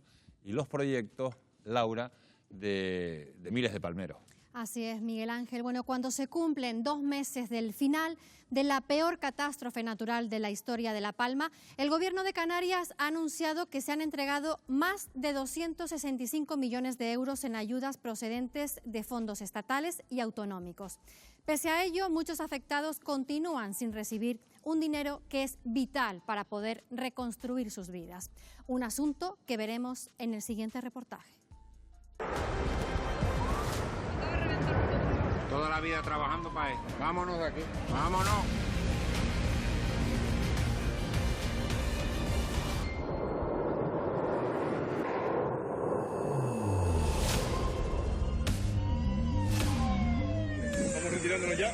[SPEAKER 1] y los proyectos, Laura, de miles de palmeros.
[SPEAKER 2] Así es, Miguel Ángel. Bueno, cuando se cumplen 2 meses del final de la peor catástrofe natural de la historia de La Palma, el Gobierno de Canarias ha anunciado que se han entregado más de 265 millones de euros en ayudas procedentes de fondos estatales y autonómicos. Pese a ello, muchos afectados continúan sin recibir un dinero que es vital para poder reconstruir sus vidas. Un asunto que veremos en el siguiente reportaje.
[SPEAKER 18] Toda la vida trabajando para esto. Vámonos de aquí. Vámonos.
[SPEAKER 19] Estamos retirándonos ya.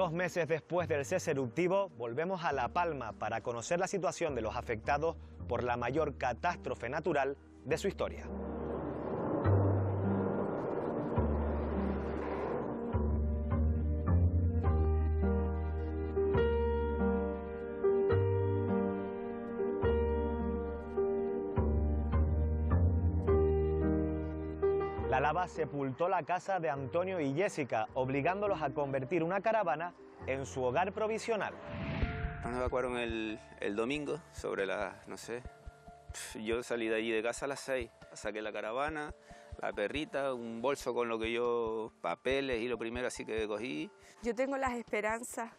[SPEAKER 19] 2 meses después del cese eruptivo, volvemos a La Palma para conocer la situación de los afectados por la mayor catástrofe natural de su historia. La lava sepultó la casa de Antonio y Jessica, obligándolos a convertir una caravana en su hogar provisional.
[SPEAKER 20] Nos evacuaron el domingo sobre las, no sé, yo salí de allí de casa a las 6, saqué la caravana, la perrita, un bolso con lo que yo, papeles y lo primero así que cogí.
[SPEAKER 21] Yo tengo las esperanzas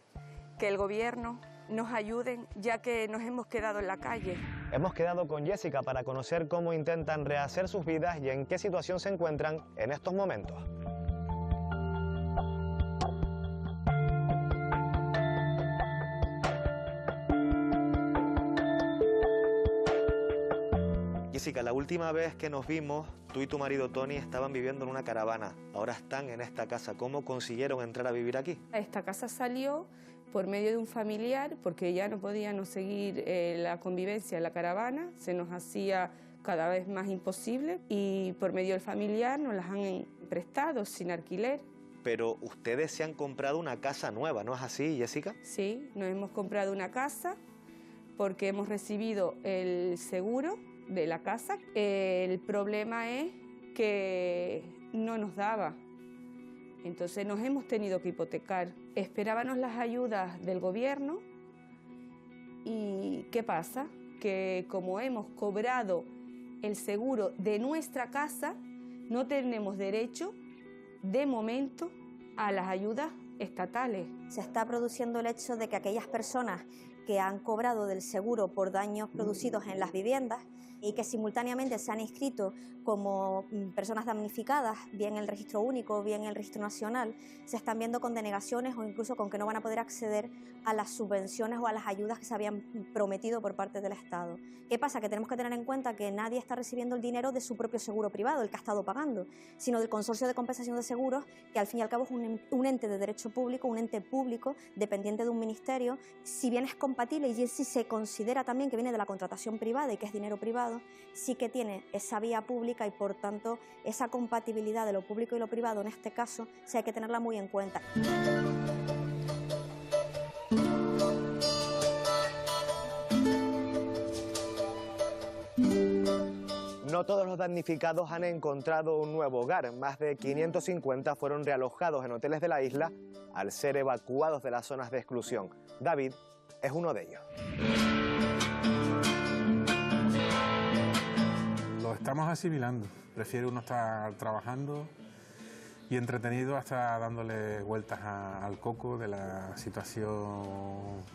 [SPEAKER 21] que el gobierno nos ayuden, ya que nos hemos quedado en la calle.
[SPEAKER 19] Hemos quedado con Jessica para conocer cómo intentan rehacer sus vidas y en qué situación se encuentran en estos momentos. Jessica, la última vez que nos vimos, tú y tu marido Tony estaban viviendo en una caravana. Ahora están en esta casa. ¿Cómo consiguieron entrar a vivir aquí?
[SPEAKER 21] Esta casa salió por medio de un familiar, porque ya no podíamos seguir la convivencia en la caravana, se nos hacía cada vez más imposible y por medio del familiar nos las han prestado sin alquiler.
[SPEAKER 19] Pero ustedes se han comprado una casa nueva, ¿no es así, Jessica?
[SPEAKER 21] Sí, nos hemos comprado una casa porque hemos recibido el seguro de la casa. El problema es que no nos daba. Entonces nos hemos tenido que hipotecar. Esperábamos las ayudas del gobierno y ¿qué pasa? Que como hemos cobrado el seguro de nuestra casa, no tenemos derecho, de momento, a las ayudas estatales.
[SPEAKER 22] Se está produciendo el hecho de que aquellas personas que han cobrado del seguro por daños producidos en las viviendas y que simultáneamente se han inscrito como personas damnificadas, bien en el registro único, bien en el registro nacional, se están viendo con denegaciones o incluso con que no van a poder acceder a las subvenciones o a las ayudas que se habían prometido por parte del Estado. ¿Qué pasa? Que tenemos que tener en cuenta que nadie está recibiendo el dinero de su propio seguro privado, el que ha estado pagando, sino del Consorcio de Compensación de Seguros, que al fin y al cabo es un ente de derecho público, un ente público dependiente de un ministerio. Si bien es compatible y si se considera también que viene de la contratación privada y que es dinero privado, sí que tiene esa vía pública y por tanto esa compatibilidad de lo público y lo privado en este caso sí hay que tenerla muy en cuenta.
[SPEAKER 19] No todos los damnificados han encontrado un nuevo hogar. Más de 550 fueron realojados en hoteles de la isla al ser evacuados de las zonas de exclusión. David es uno de ellos.
[SPEAKER 23] Lo estamos asimilando. Prefiere uno estar trabajando y entretenido hasta dándole vueltas al coco de la situación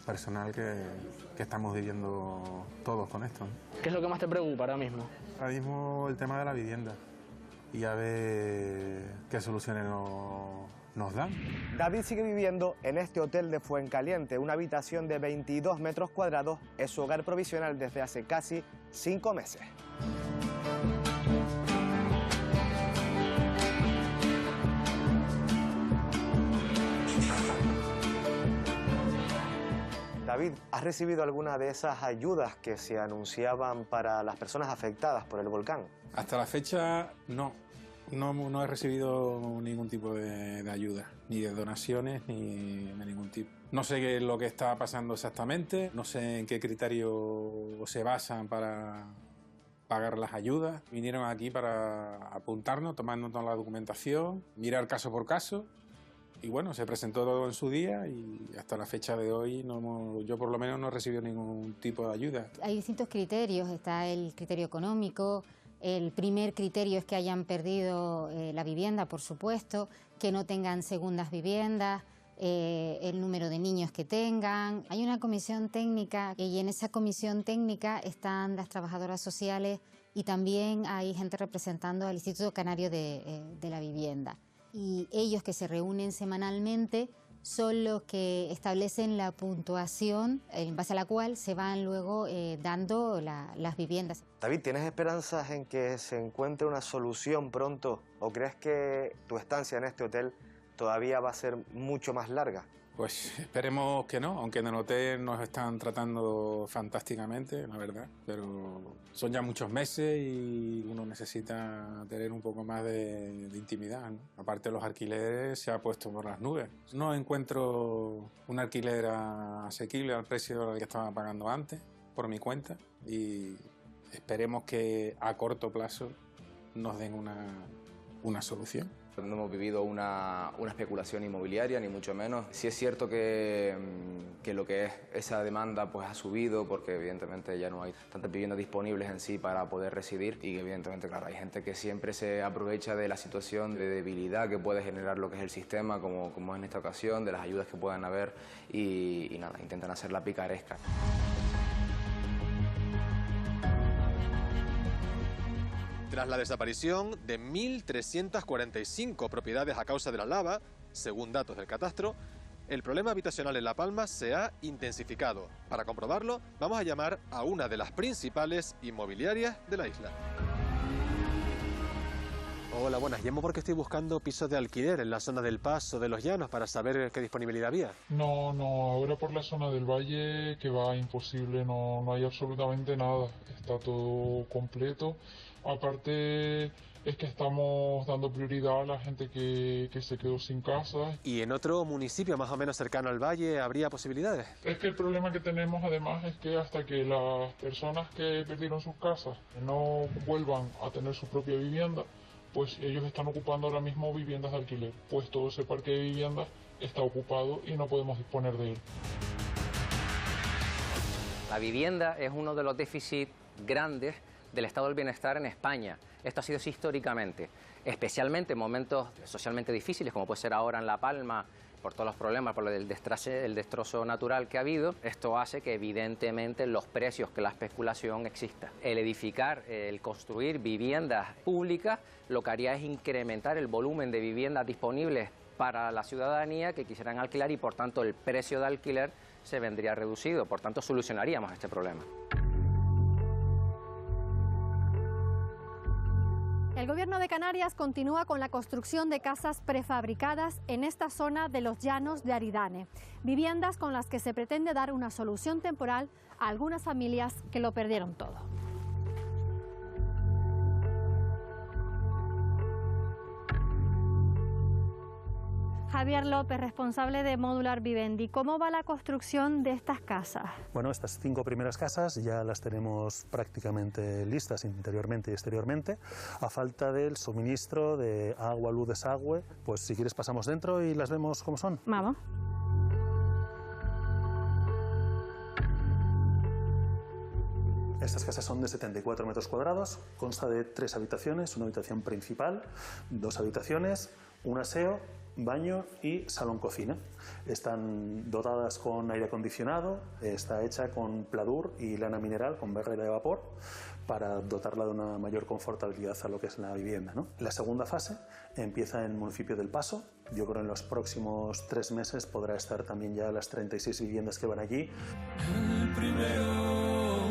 [SPEAKER 23] personal que estamos viviendo todos con esto, ¿no?
[SPEAKER 24] ¿Qué es lo que más te preocupa ahora mismo?
[SPEAKER 23] Ahora mismo el tema de la vivienda y a ver qué soluciones nos dan.
[SPEAKER 19] David sigue viviendo en este hotel de Fuencaliente. Una habitación de 22 metros cuadrados es su hogar provisional desde hace casi 5 meses. David, ¿has recibido alguna de esas ayudas que se anunciaban para las personas afectadas por el volcán?
[SPEAKER 23] Hasta la fecha no he recibido ningún tipo de ayuda, ni de donaciones, ni de ningún tipo. No sé qué es lo que está pasando exactamente, no sé en qué criterio se basan para pagar las ayudas. Vinieron aquí para apuntarnos, tomarnos toda la documentación, mirar caso por caso. Y bueno, se presentó todo en su día y hasta la fecha de hoy yo por lo menos no he recibido ningún tipo de ayuda.
[SPEAKER 25] Hay distintos criterios, está el criterio económico, el primer criterio es que hayan perdido la vivienda, por supuesto, que no tengan segundas viviendas, el número de niños que tengan. Hay una comisión técnica y en esa comisión técnica están las trabajadoras sociales y también hay gente representando al Instituto Canario de la Vivienda. Y ellos que se reúnen semanalmente son los que establecen la puntuación en base a la cual se van luego dando las viviendas.
[SPEAKER 19] David, ¿tienes esperanzas en que se encuentre una solución pronto o crees que tu estancia en este hotel todavía va a ser mucho más larga?
[SPEAKER 23] Pues esperemos que no, aunque en el hotel nos están tratando fantásticamente, la verdad, pero son ya muchos meses y uno necesita tener un poco más de intimidad, ¿no? Aparte, los alquileres se ha puesto por las nubes. No encuentro un alquiler asequible al precio al que estaba pagando antes, por mi cuenta, y esperemos que a corto plazo nos den una solución.
[SPEAKER 6] No hemos vivido una especulación inmobiliaria, ni mucho menos. Sí es cierto que lo que es esa demanda pues ha subido, porque evidentemente ya no hay tantas viviendas disponibles en sí para poder residir, y evidentemente, claro, hay gente que siempre se aprovecha de la situación de debilidad que puede generar lo que es el sistema, como en esta ocasión, de las ayudas que puedan haber, y nada, intentan hacer la picaresca.
[SPEAKER 7] Tras la desaparición de 1.345 propiedades a causa de la lava, según datos del catastro, el problema habitacional en La Palma se ha intensificado. Para comprobarlo, vamos a llamar a una de las principales inmobiliarias de la isla. Hola, buenas. Llamo porque estoy buscando pisos de alquiler en la zona del Paso, de los Llanos, para saber qué disponibilidad había.
[SPEAKER 8] No, ahora por la zona del Valle que va imposible, no hay absolutamente nada. Está todo completo. Aparte es que estamos dando prioridad a la gente que se quedó sin casa.
[SPEAKER 7] ¿Y en otro municipio más o menos cercano al Valle habría posibilidades?
[SPEAKER 8] Es que el problema que tenemos además es que hasta que las personas que perdieron sus casas no vuelvan a tener su propia vivienda, pues ellos están ocupando ahora mismo viviendas de alquiler. Pues todo ese parque de viviendas está ocupado y no podemos disponer de él.
[SPEAKER 9] La vivienda es uno de los déficits grandes del estado del bienestar en España. Esto ha sido así históricamente, especialmente en momentos socialmente difíciles, como puede ser ahora en La Palma, por todos los problemas, por el destrozo natural que ha habido. Esto hace que evidentemente los precios, que la especulación exista. El edificar, el construir viviendas públicas, lo que haría es incrementar el volumen de viviendas disponibles para la ciudadanía que quisieran alquilar, y por tanto el precio de alquiler se vendría reducido. Por tanto, solucionaríamos este problema.
[SPEAKER 2] El Gobierno de Canarias continúa con la construcción de casas prefabricadas en esta zona de los Llanos de Aridane, viviendas con las que se pretende dar una solución temporal a algunas familias que lo perdieron todo. Javier López, responsable de Modular Vivendi, ¿cómo va la construcción de estas casas?
[SPEAKER 24] Bueno, estas 5 primeras casas ya las tenemos prácticamente listas interiormente y exteriormente. A falta del suministro de agua, luz, desagüe, pues si quieres pasamos dentro y las vemos cómo son.
[SPEAKER 2] Vamos.
[SPEAKER 24] Estas casas son de 74 metros cuadrados, consta de 3 habitaciones, una habitación principal, 2 habitaciones, un aseo, baño y salón-cocina. Están dotadas con aire acondicionado, está hecha con pladur y lana mineral con barrera de vapor para dotarla de una mayor confortabilidad a lo que es la vivienda, ¿no? La segunda fase empieza en el municipio del Paso. Yo creo que en los próximos 3 meses podrá estar también ya las 36 viviendas que van allí.
[SPEAKER 26] El primero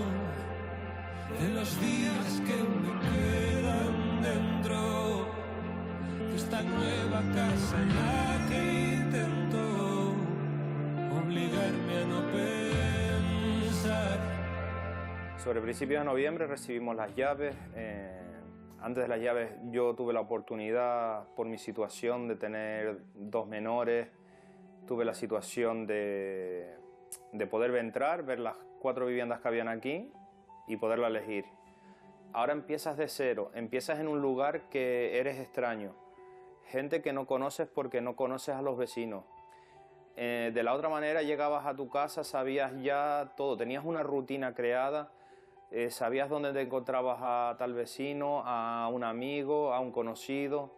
[SPEAKER 26] de los días que me quedan dentro de esta nueva casa en la que intento obligarme a no pensar.
[SPEAKER 27] Sobre principios de noviembre recibimos las llaves. Antes de las llaves yo tuve la oportunidad, por mi situación, de tener 2 menores. Tuve la situación de poder entrar, ver las 4 viviendas que habían aquí y poderla elegir. Ahora empiezas de cero, empiezas en un lugar que eres extraño, gente que no conoces porque no conoces a los vecinos. De la otra manera llegabas a tu casa, sabías ya todo, tenías una rutina creada, sabías dónde te encontrabas a tal vecino, a un amigo, a un conocido,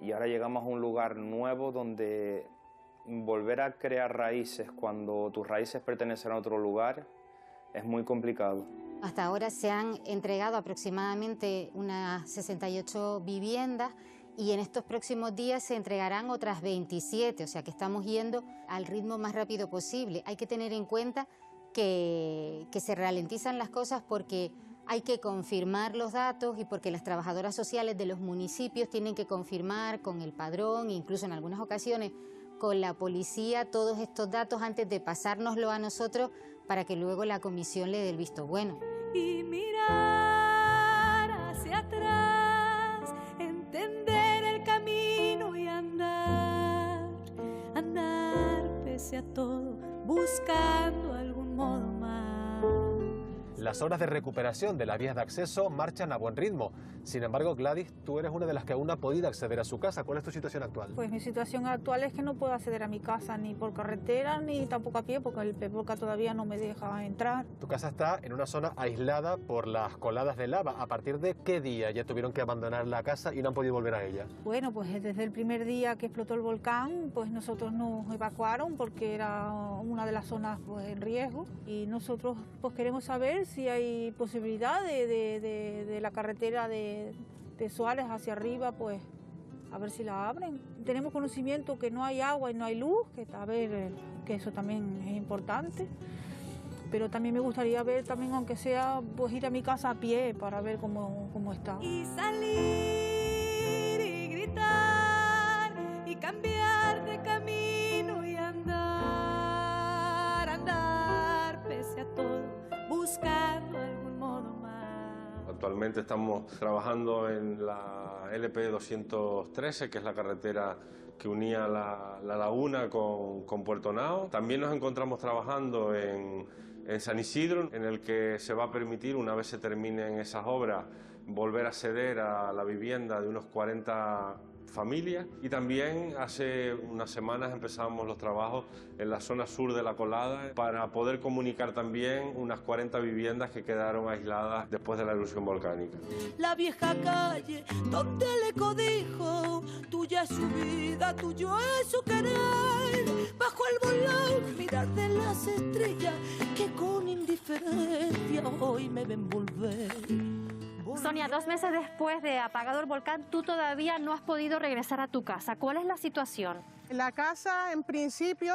[SPEAKER 27] y ahora llegamos a un lugar nuevo donde volver a crear raíces cuando tus raíces pertenecen a otro lugar es muy complicado.
[SPEAKER 25] Hasta ahora se han entregado aproximadamente unas 68 viviendas y en estos próximos días se entregarán otras 27, o sea que estamos yendo al ritmo más rápido posible. Hay que tener en cuenta que se ralentizan las cosas porque hay que confirmar los datos y porque las trabajadoras sociales de los municipios tienen que confirmar con el padrón, incluso en algunas ocasiones con la policía todos estos datos antes de pasárnoslo a nosotros para que luego la comisión le dé el visto bueno.
[SPEAKER 3] Y mirar hacia atrás, entender el camino y andar pese a todo, buscando algún modo más.
[SPEAKER 7] Las obras de recuperación de las vías de acceso marchan a buen ritmo. Sin embargo, Gladys, tú eres una de las que aún no ha podido acceder a su casa. ¿Cuál es tu situación actual?
[SPEAKER 4] Pues mi situación actual es que no puedo acceder a mi casa ni por carretera ni tampoco a pie porque el Peporca todavía no me deja entrar.
[SPEAKER 7] Tu casa está en una zona aislada por las coladas de lava. ¿A partir de qué día ya tuvieron que abandonar la casa y no han podido volver a ella?
[SPEAKER 4] Bueno, pues desde el primer día que explotó el volcán, pues nosotros nos evacuaron porque era una de las zonas pues, en riesgo y nosotros pues queremos saber si hay posibilidad de la carretera de Suárez hacia arriba, pues a ver si la abren. Tenemos conocimiento que no hay agua y no hay luz, que a ver, que eso también es importante. Pero también me gustaría ver, también aunque sea, pues ir a mi casa a pie para ver cómo está.
[SPEAKER 3] Y salir y gritar y cambiar de camino y andar pese a todo, buscando algún modo más.
[SPEAKER 5] Actualmente estamos trabajando en la LP 213, que es la carretera que unía la laguna con Puerto Nao. También nos encontramos trabajando en San Isidro, en el que se va a permitir, una vez se terminen esas obras, volver a ceder a la vivienda de unos 40 familias. Y también hace unas semanas empezamos los trabajos en la zona sur de la Colada para poder comunicar también unas 40 viviendas que quedaron aisladas después de la erupción volcánica.
[SPEAKER 3] La vieja calle donde le codijo, tuya es su vida, tuyo es su querer. Bajo el volón, mirar de las estrellas que con indiferencia hoy me ven volver.
[SPEAKER 2] Sonia, 2 meses después de apagado el volcán, tú todavía no has podido regresar a tu casa. ¿Cuál es la situación?
[SPEAKER 11] La casa, en principio,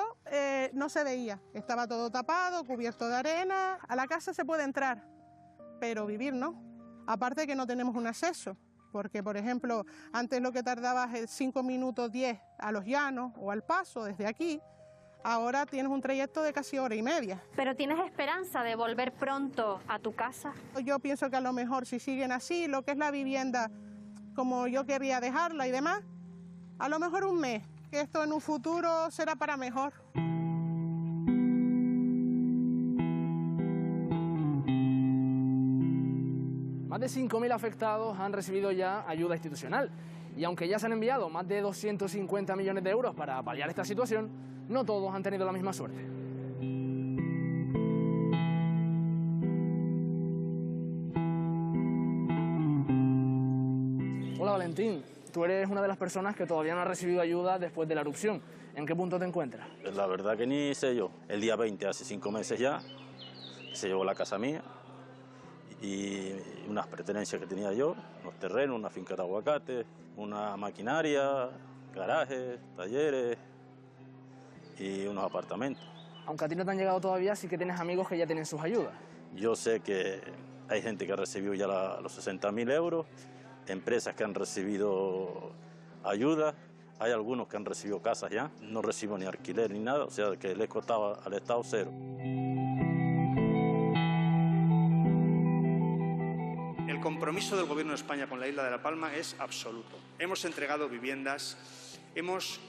[SPEAKER 11] no se veía. Estaba todo tapado, cubierto de arena. A la casa se puede entrar, pero vivir no. Aparte que no tenemos un acceso, porque, por ejemplo, antes lo que tardabas es 5 minutos 10 a Los Llanos o al Paso desde aquí, ahora tienes un trayecto de casi 1 hora y media.
[SPEAKER 2] ¿Pero tienes esperanza de volver pronto a tu casa?
[SPEAKER 11] Yo pienso que a lo mejor si siguen así, lo que es la vivienda, como yo quería dejarla y demás, a lo mejor 1 mes, que esto en un futuro será para mejor.
[SPEAKER 12] Más de 5.000 afectados han recibido ya ayuda institucional. Y aunque ya se han enviado más de 250 millones de euros para paliar esta situación, no todos han tenido la misma suerte. Hola Valentín, tú eres una de las personas que todavía no ha recibido ayuda después de la erupción. ¿En qué punto te encuentras?
[SPEAKER 13] La verdad que ni sé yo. El día 20, hace 5 meses ya, se llevó la casa mía y unas pertenencias que tenía yo, unos terrenos, una finca de aguacate, una maquinaria, garajes, talleres y unos apartamentos.
[SPEAKER 12] Aunque a ti no te han llegado todavía, sí que tienes amigos que ya tienen sus ayudas.
[SPEAKER 13] Yo sé que hay gente que ha recibido ya los 60.000 euros, empresas que han recibido ayuda, hay algunos que han recibido casas ya, no recibo ni alquiler ni nada, o sea que les costaba al Estado 0.
[SPEAKER 15] El compromiso del Gobierno de España con la isla de La Palma es absoluto. Hemos entregado viviendas, hemos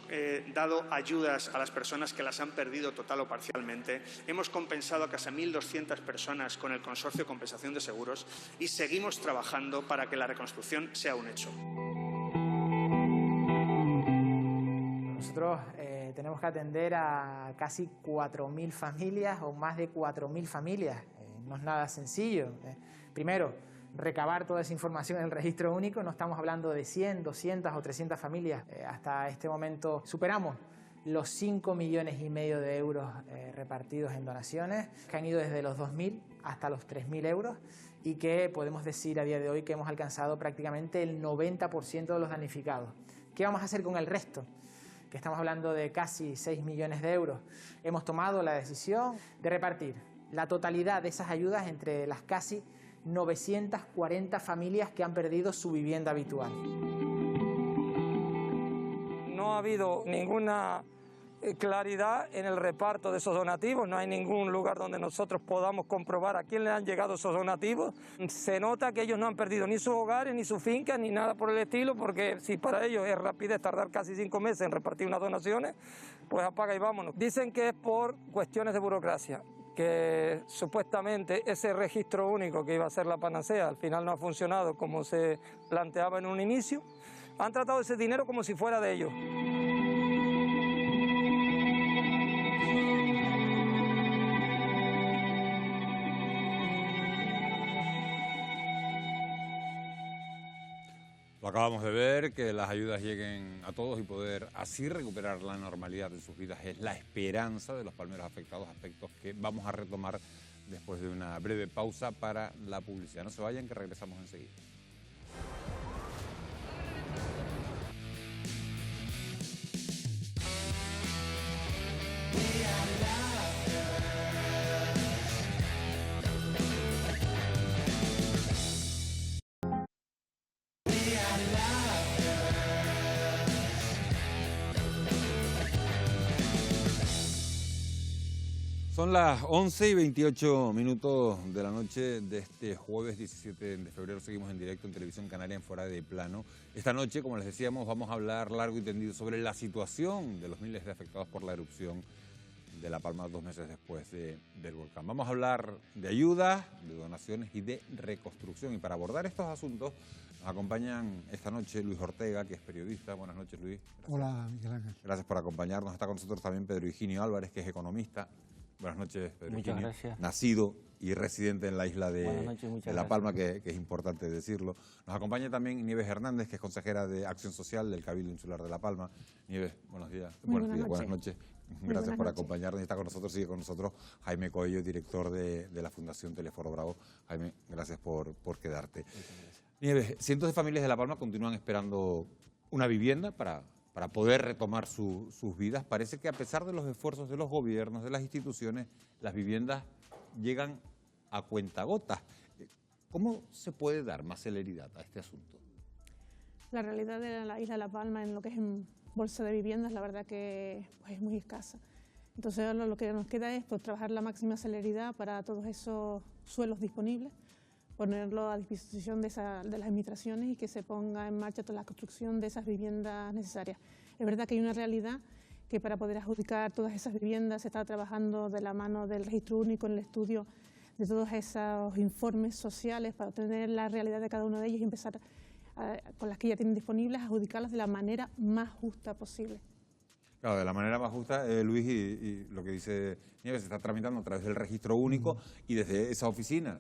[SPEAKER 15] dado ayudas a las personas que las han perdido total o parcialmente, hemos compensado a casi 1.200 personas con el Consorcio de Compensación de Seguros y seguimos trabajando para que la reconstrucción sea un hecho.
[SPEAKER 28] Nosotros tenemos que atender a casi 4.000 familias o más de 4.000 familias. No es nada sencillo. Primero, recabar toda esa información en el registro único, no estamos hablando de 100, 200 o 300 familias. Hasta este momento superamos los 5,5 millones de euros repartidos en donaciones, que han ido desde los 2.000 hasta los 3.000 euros y que podemos decir a día de hoy que hemos alcanzado prácticamente el 90% de los damnificados. ¿Qué vamos a hacer con el resto? Que estamos hablando de casi 6 millones de euros. Hemos tomado la decisión de repartir la totalidad de esas ayudas entre las casi 940 familias que han perdido su vivienda habitual.
[SPEAKER 29] No ha habido ninguna
[SPEAKER 1] claridad en el reparto de esos donativos. No hay ningún lugar donde nosotros podamos comprobar a quién le han llegado esos donativos. Se nota que ellos no han perdido ni sus hogares, ni sus fincas, ni nada por el estilo, porque si para ellos es rapidez tardar casi 5 meses en repartir unas donaciones, pues apaga y vámonos. Dicen que es por cuestiones de burocracia, que supuestamente ese registro único que iba a ser la panacea al final no ha funcionado como se planteaba en un inicio. Han tratado ese dinero como si fuera de ellos.
[SPEAKER 10] Lo acabamos de ver, que las ayudas lleguen a todos y poder así recuperar la normalidad de sus vidas es la esperanza de los palmeros afectados, aspectos que vamos a retomar después de una breve pausa para la publicidad. No se vayan, que regresamos enseguida. Son las 11:28 de la noche de este jueves 17 de febrero. Seguimos en directo en Televisión Canaria en Fuera de Plano. Esta noche, como les decíamos, vamos a hablar largo y tendido sobre la situación de los miles de afectados por la erupción de La Palma 2 meses después del volcán. Vamos a hablar de ayuda, de donaciones y de reconstrucción. Y para abordar estos asuntos nos acompañan esta noche Luis Ortega, que es periodista. Buenas noches, Luis. Gracias.
[SPEAKER 14] Hola, Miguel Ángel.
[SPEAKER 10] Gracias por acompañarnos. Está con nosotros también Pedro Higinio Álvarez, que es economista. Buenas noches, Pedro.
[SPEAKER 16] Muchas
[SPEAKER 10] Higinio,
[SPEAKER 16] gracias.
[SPEAKER 10] nacido y residente en la isla de La Palma, que es importante decirlo. Nos acompaña también Nieves Hernández, que es consejera de Acción Social del Cabildo Insular de La Palma. Nieves, buenos días. Buenas noches. Gracias por acompañarnos. Y está con nosotros, sigue con nosotros Jaime Coello, director de la Fundación Teleforo Bravo. Jaime, gracias por quedarte. Nieves, cientos de familias de La Palma continúan esperando una vivienda para poder retomar sus vidas. Parece que a pesar de los esfuerzos de los gobiernos, de las instituciones, las viviendas llegan a cuentagotas. ¿Cómo se puede dar más celeridad a este asunto?
[SPEAKER 17] La realidad de la isla de La Palma en lo que es en bolsa de viviendas, la verdad que pues, es muy escasa. Entonces ahora lo que nos queda es pues, trabajar la máxima celeridad para todos esos suelos disponibles, ponerlo a disposición de las administraciones y que se ponga en marcha toda la construcción de esas viviendas necesarias. Es verdad que hay una realidad que para poder adjudicar todas esas viviendas se está trabajando de la mano del registro único en el estudio de todos esos informes sociales para obtener la realidad de cada uno de ellos y empezar con las que ya tienen disponibles a adjudicarlas de la manera más justa posible.
[SPEAKER 10] Claro, de la manera más justa, Luis, y lo que dice Nieves, se está tramitando a través del registro único y desde esa oficina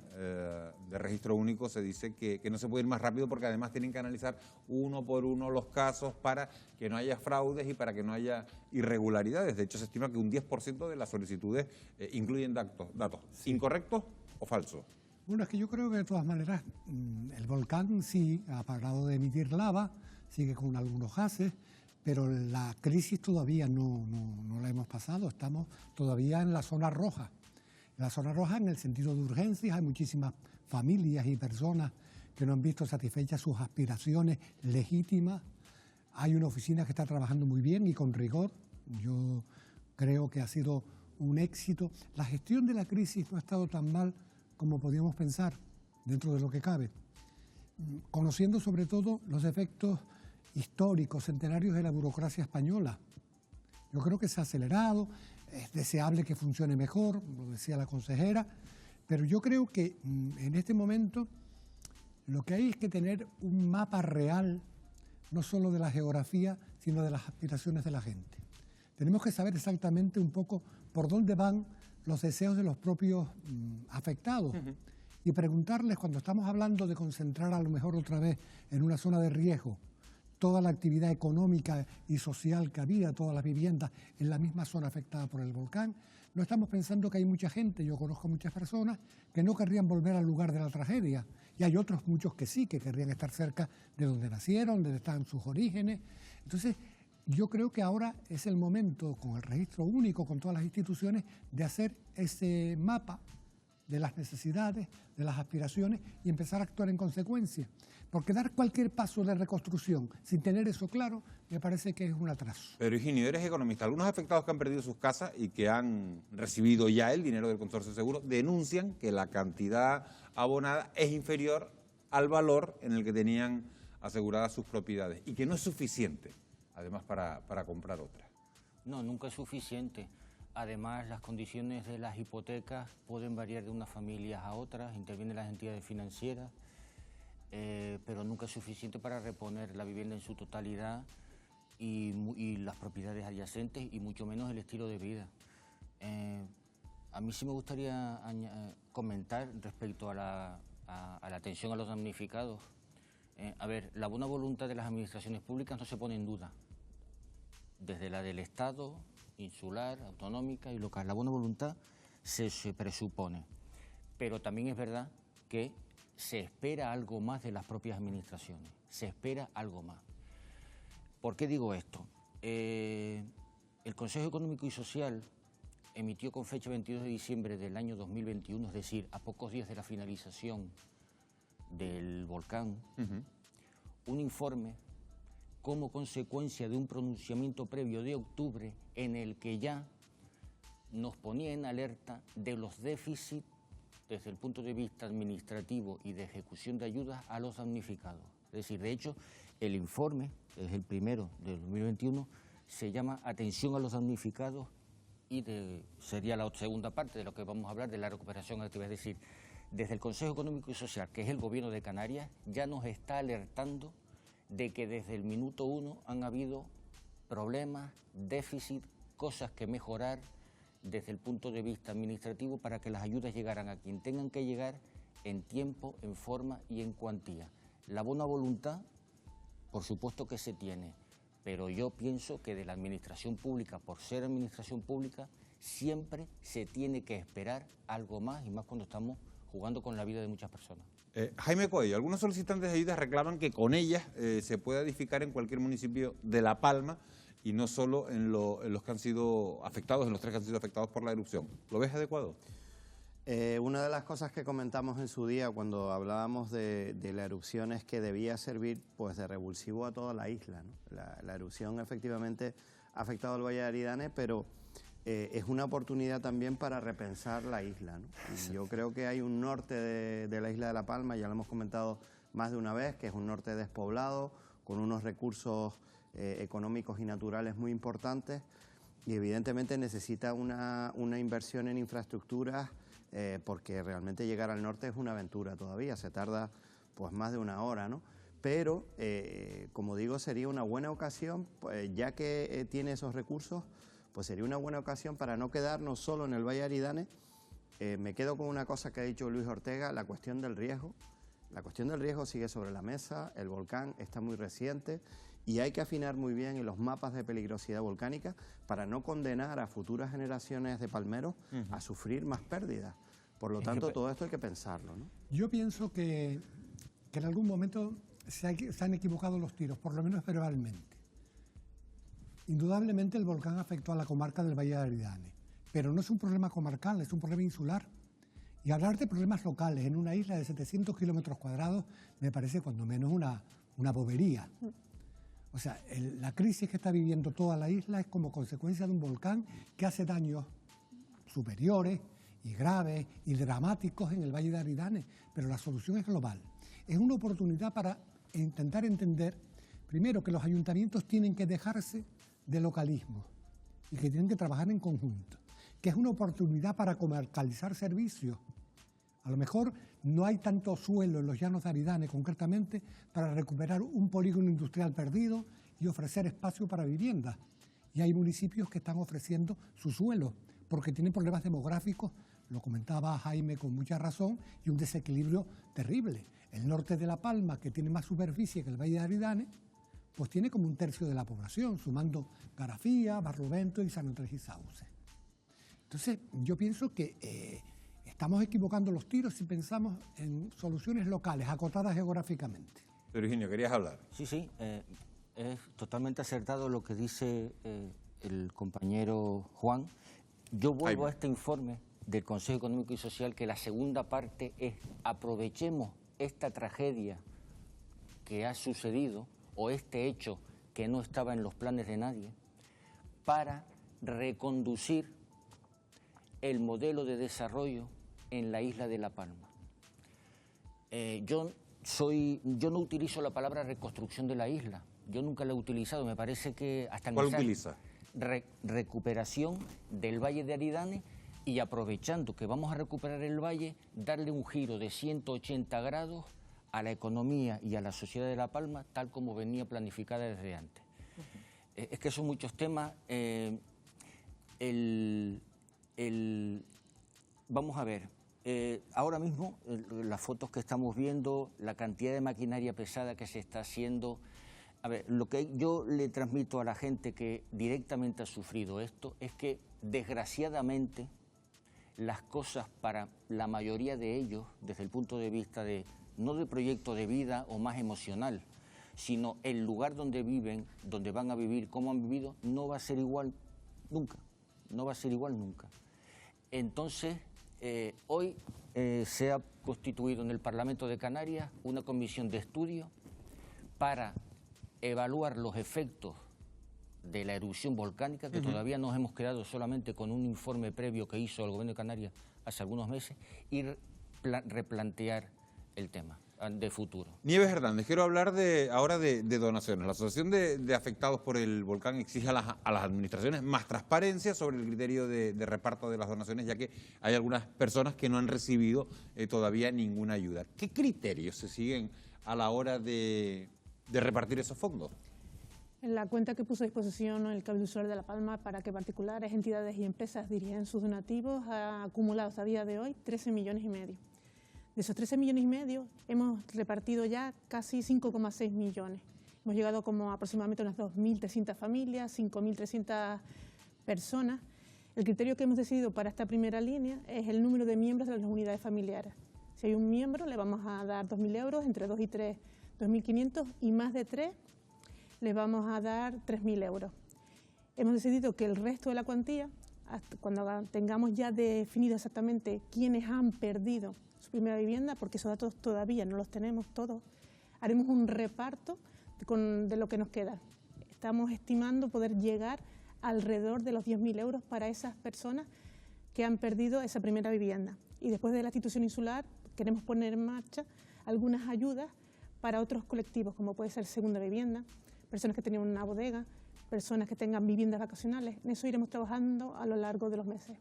[SPEAKER 10] de registro único se dice que no se puede ir más rápido porque además tienen que analizar uno por uno los casos para que no haya fraudes y para que no haya irregularidades. De hecho, se estima que un 10% de las solicitudes incluyen datos incorrectos o falsos.
[SPEAKER 14] Bueno, es que yo creo que de todas maneras el volcán sí ha parado de emitir lava, sigue con algunos gases, pero la crisis todavía no la hemos pasado, estamos todavía en la zona roja. En la zona roja en el sentido de urgencias hay muchísimas familias y personas que no han visto satisfechas sus aspiraciones legítimas. Hay una oficina que está trabajando muy bien y con rigor. Yo creo que ha sido un éxito. La gestión de la crisis no ha estado tan mal como podíamos pensar, dentro de lo que cabe, conociendo sobre todo los efectos históricos, centenarios de la burocracia española. Yo creo que se ha acelerado, es deseable que funcione mejor, lo decía la consejera, pero yo creo que en este momento lo que hay es que tener un mapa real, no solo de la geografía, sino de las aspiraciones de la gente. Tenemos que saber exactamente un poco por dónde van los deseos de los propios afectados y preguntarles, cuando estamos hablando de concentrar a lo mejor otra vez en una zona de riesgo, toda la actividad económica y social que había, todas las viviendas en la misma zona afectada por el volcán, no estamos pensando que hay mucha gente, yo conozco muchas personas, que no querrían volver al lugar de la tragedia, y hay otros muchos que sí, que querrían estar cerca de donde nacieron, donde están sus orígenes. Entonces, yo creo que ahora es el momento, con el registro único, con todas las instituciones, de hacer ese mapa de las necesidades, de las aspiraciones y empezar a actuar en consecuencia. Porque dar cualquier paso de reconstrucción sin tener eso claro, me parece que es un atraso.
[SPEAKER 10] Pero Higinio, eres economista. Algunos afectados que han perdido sus casas y que han recibido ya el dinero del consorcio seguro denuncian que la cantidad abonada es inferior al valor en el que tenían aseguradas sus propiedades y que no es suficiente, además, para comprar otras.
[SPEAKER 6] No, nunca es suficiente. Además, las condiciones de las hipotecas pueden variar de unas familias a otras, intervienen las entidades financieras, pero nunca es suficiente para reponer la vivienda en su totalidad y las propiedades adyacentes y mucho menos el estilo de vida. A mí sí me gustaría comentar respecto a la atención a los damnificados. A ver, la buena voluntad de las administraciones públicas no se pone en duda, desde la del Estado, insular, autonómica y local. La buena voluntad se presupone, pero también es verdad que se espera algo más de las propias administraciones, se espera algo más. ¿Por qué digo esto? El Consejo Económico y Social emitió con fecha 22 de diciembre del año 2021, es decir, a pocos días de la finalización del volcán, un informe como consecuencia de un pronunciamiento previo de octubre en el que ya nos ponía en alerta de los déficits desde el punto de vista administrativo y de ejecución de ayudas a los damnificados. Es decir, de hecho, el informe, es el primero del 2021, se llama Atención a los damnificados y sería la segunda parte de lo que vamos a hablar de la recuperación activa. Es decir, desde el Consejo Económico y Social, que es el Gobierno de Canarias, ya nos está alertando de que desde el minuto 1 han habido problemas, déficit, cosas que mejorar desde el punto de vista administrativo para que las ayudas llegaran a quien tengan que llegar en tiempo, en forma y en cuantía. La buena voluntad, por supuesto que se tiene, pero yo pienso que de la administración pública, por ser administración pública, siempre se tiene que esperar algo más, y más cuando estamos jugando con la vida de muchas personas.
[SPEAKER 10] Jaime Coello, algunos solicitantes de ayudas reclaman que con ellas se pueda edificar en cualquier municipio de La Palma y no solo en los que han sido afectados, en los 3 que han sido afectados por la erupción. ¿Lo ves adecuado?
[SPEAKER 16] Una de las cosas que comentamos en su día cuando hablábamos de la erupción es que debía servir pues de revulsivo a toda la isla, ¿no? La erupción efectivamente ha afectado al Valle de Aridane, pero es una oportunidad también para repensar la isla, ¿no? Y yo creo que hay un norte de la isla de La Palma, ya lo hemos comentado más de una vez, que es un norte despoblado, con unos recursos económicos y naturales muy importantes, y evidentemente necesita una inversión en infraestructuras, porque realmente llegar al norte es una aventura todavía, se tarda pues más de una hora, ¿no? Pero, como digo, sería una buena ocasión, pues, ya que tiene esos recursos, pues sería una buena ocasión para no quedarnos solo en el Valle de Aridane. Me quedo con una cosa que ha dicho Luis Ortega, la cuestión del riesgo. La cuestión del riesgo sigue sobre la mesa, el volcán está muy reciente y hay que afinar muy bien en los mapas de peligrosidad volcánica para no condenar a futuras generaciones de palmeros a sufrir más pérdidas. Por lo tanto, todo esto hay que pensarlo, ¿no?
[SPEAKER 14] Yo pienso que en algún momento se han equivocado los tiros, por lo menos verbalmente. Indudablemente el volcán afectó a la comarca del Valle de Aridane, pero no es un problema comarcal, es un problema insular. Y hablar de problemas locales en una isla de 700 kilómetros cuadrados me parece cuando menos una bobería. O sea, la crisis que está viviendo toda la isla es como consecuencia de un volcán que hace daños superiores y graves y dramáticos en el Valle de Aridane, pero la solución es global. Es una oportunidad para intentar entender, primero, que los ayuntamientos tienen que dejarse de localismo y que tienen que trabajar en conjunto, que es una oportunidad para comercializar servicios. A lo mejor no hay tanto suelo en los llanos de Aridane, concretamente, para recuperar un polígono industrial perdido y ofrecer espacio para viviendas. Y hay municipios que están ofreciendo su suelo, porque tienen problemas demográficos, lo comentaba Jaime con mucha razón, y un desequilibrio terrible. El norte de La Palma, que tiene más superficie que el Valle de Aridane, pues tiene como un tercio de la población, sumando Garafía, Barlovento y San Andrés y Sauce. Entonces, yo pienso que estamos equivocando los tiros si pensamos en soluciones locales, acotadas geográficamente.
[SPEAKER 10] Pero Higinio, ¿querías hablar?
[SPEAKER 6] Sí, es totalmente acertado lo que dice el compañero Juan. Yo vuelvo a este informe del Consejo Económico y Social que la segunda parte es aprovechemos esta tragedia que ha sucedido o este hecho que no estaba en los planes de nadie para reconducir el modelo de desarrollo en la isla de La Palma. Yo no utilizo la palabra reconstrucción de la isla, yo nunca la he utilizado, me parece que hasta...
[SPEAKER 10] ¿Cuál utiliza?
[SPEAKER 6] Recuperación del Valle de Aridane y aprovechando que vamos a recuperar el valle, darle un giro de 180 grados a la economía y a la sociedad de La Palma tal como venía planificada desde antes. Es que son muchos temas. Vamos a ver, ahora mismo las fotos que estamos viendo, la cantidad de maquinaria pesada que se está haciendo. A ver, lo que yo le transmito a la gente que directamente ha sufrido esto es que desgraciadamente las cosas para la mayoría de ellos, desde el punto de vista de no de proyecto de vida o más emocional, sino el lugar donde viven, donde van a vivir, cómo han vivido, no va a ser igual nunca, no va a ser igual nunca. Entonces, hoy se ha constituido en el Parlamento de Canarias una comisión de estudio para evaluar los efectos de la erupción volcánica, que todavía nos hemos quedado solamente con un informe previo que hizo el Gobierno de Canarias hace algunos meses, y replantear el tema de futuro.
[SPEAKER 10] Nieves Hernández, quiero hablar ahora de donaciones. La Asociación de Afectados por el Volcán exige a las administraciones más transparencia sobre el criterio de reparto de las donaciones, ya que hay algunas personas que no han recibido todavía ninguna ayuda. ¿Qué criterios se siguen a la hora de repartir esos fondos?
[SPEAKER 17] En la cuenta que puso a disposición el Cabildo Insular de La Palma para que particulares, entidades y empresas dirigieran sus donativos, ha acumulado hasta día de hoy 13,5 millones. De esos 13,5 millones hemos repartido ya casi 5,6 millones. Hemos llegado como aproximadamente a unas 2.300 familias, 5.300 personas. El criterio que hemos decidido para esta primera línea es el número de miembros de las unidades familiares. Si hay un miembro le vamos a dar 2.000 euros, entre 2 y 3, 2.500, y más de 3 les vamos a dar 3.000 euros. Hemos decidido que el resto de la cuantía, hasta cuando tengamos ya definido exactamente quiénes han perdido su primera vivienda, porque esos datos todavía no los tenemos todos, haremos un reparto de lo que nos queda. Estamos estimando poder llegar alrededor de los 10.000 euros para esas personas que han perdido esa primera vivienda. Y después de la institución insular queremos poner en marcha algunas ayudas para otros colectivos, como puede ser segunda vivienda, personas que tengan una bodega, personas que tengan viviendas vacacionales. En eso iremos trabajando a lo largo de los meses.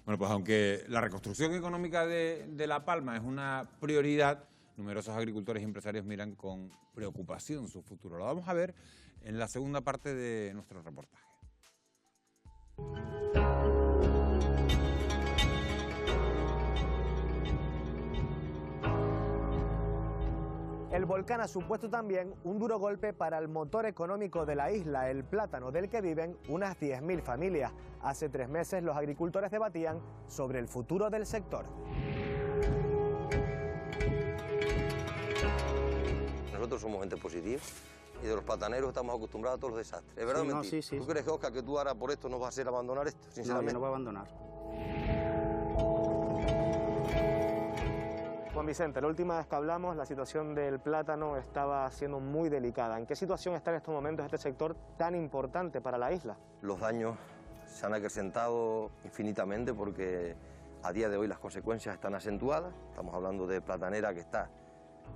[SPEAKER 10] Bueno, pues aunque la reconstrucción económica de La Palma es una prioridad, numerosos agricultores y empresarios miran con preocupación su futuro. Lo vamos a ver en la segunda parte de nuestro reportaje.
[SPEAKER 8] El volcán ha supuesto también un duro golpe para el motor económico de la isla, el plátano, del que viven unas 10.000 familias. Hace 3 meses los agricultores debatían sobre el futuro del sector.
[SPEAKER 9] Nosotros somos gente positiva y de los plataneros estamos acostumbrados a todos los desastres. ¿Es verdad o mentira?
[SPEAKER 18] Sí.
[SPEAKER 9] ¿Tú crees, Oscar, que tú ahora por esto nos vas a hacer abandonar esto? Sinceramente.
[SPEAKER 18] No, yo no voy a abandonar.
[SPEAKER 8] Juan Vicente, la última vez que hablamos, la situación del plátano estaba siendo muy delicada. ¿En qué situación está en estos momentos este sector tan importante para la isla?
[SPEAKER 9] Los daños se han acrecentado infinitamente porque a día de hoy las consecuencias están acentuadas. Estamos hablando de platanera que está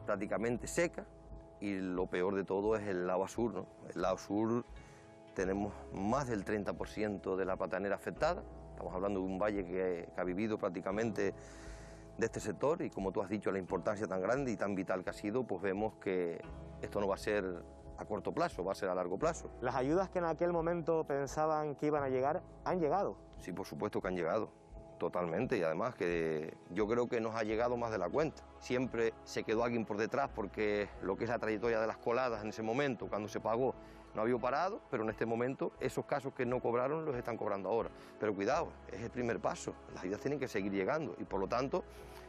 [SPEAKER 9] prácticamente seca y lo peor de todo es el lado sur, ¿no? El lado sur tenemos más del 30% de la platanera afectada. Estamos hablando de un valle que ha vivido prácticamente de este sector y, como tú has dicho, la importancia tan grande y tan vital que ha sido, pues vemos que esto no va a ser a corto plazo, va a ser a largo plazo.
[SPEAKER 8] ¿Las ayudas que en aquel momento pensaban que iban a llegar, han llegado?
[SPEAKER 9] Sí, por supuesto que han llegado, totalmente, y además que yo creo que nos ha llegado más de la cuenta. Siempre se quedó alguien por detrás porque lo que es la trayectoria de las coladas en ese momento, cuando se pagó, no había parado, pero en este momento esos casos que no cobraron los están cobrando ahora. Pero cuidado, es el primer paso, las ayudas tienen que seguir llegando y por lo tanto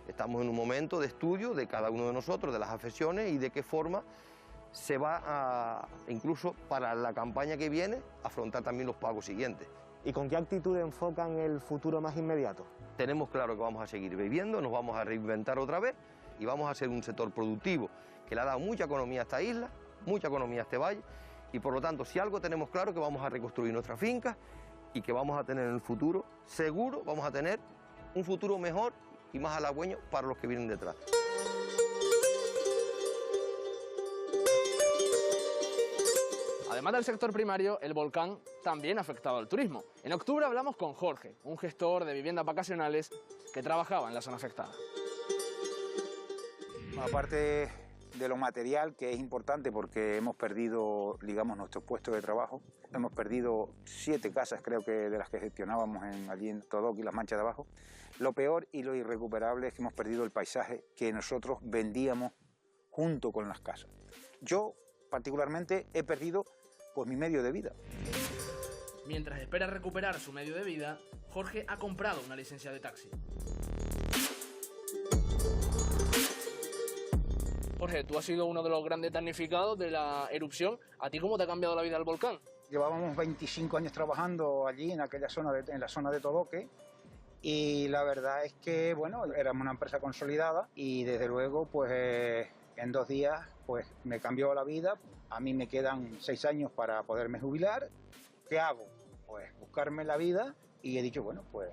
[SPEAKER 9] estamos en un momento de estudio de cada uno de nosotros, de las afecciones y de qué forma se va a, incluso para la campaña que viene, afrontar también los pagos siguientes.
[SPEAKER 8] ¿Y con qué actitud enfocan el futuro más inmediato?
[SPEAKER 9] Tenemos claro que vamos a seguir viviendo, nos vamos a reinventar otra vez y vamos a ser un sector productivo que le ha dado mucha economía a esta isla, mucha economía a este valle, y por lo tanto, si algo tenemos claro, que vamos a reconstruir nuestras fincas y que vamos a tener en el futuro, seguro, vamos a tener un futuro mejor y más halagüeño para los que vienen detrás.
[SPEAKER 12] Además del sector primario, el volcán también ha afectado al turismo. En octubre hablamos con Jorge, un gestor de viviendas vacacionales que trabajaba en la zona afectada.
[SPEAKER 18] Aparte de lo material, que es importante porque hemos perdido, digamos, nuestros puestos de trabajo, hemos perdido 7 casas, creo que de las que gestionábamos allí en Todoque y las Manchas de Abajo. Lo peor y lo irrecuperable es que hemos perdido el paisaje que nosotros vendíamos junto con las casas. Yo, particularmente, he perdido pues mi medio de vida.
[SPEAKER 12] Mientras espera recuperar su medio de vida, Jorge ha comprado una licencia de taxi. Jorge, tú has sido uno de los grandes damnificados de la erupción. ¿A ti cómo te ha cambiado la vida el volcán?
[SPEAKER 18] Llevábamos 25 años trabajando allí en aquella zona, en la zona de Todoque, y la verdad es que, bueno, éramos una empresa consolidada y desde luego, pues en 2 días, pues me cambió la vida. A mí me quedan 6 años para poderme jubilar. ¿Qué hago? Pues buscarme la vida y he dicho, bueno, pues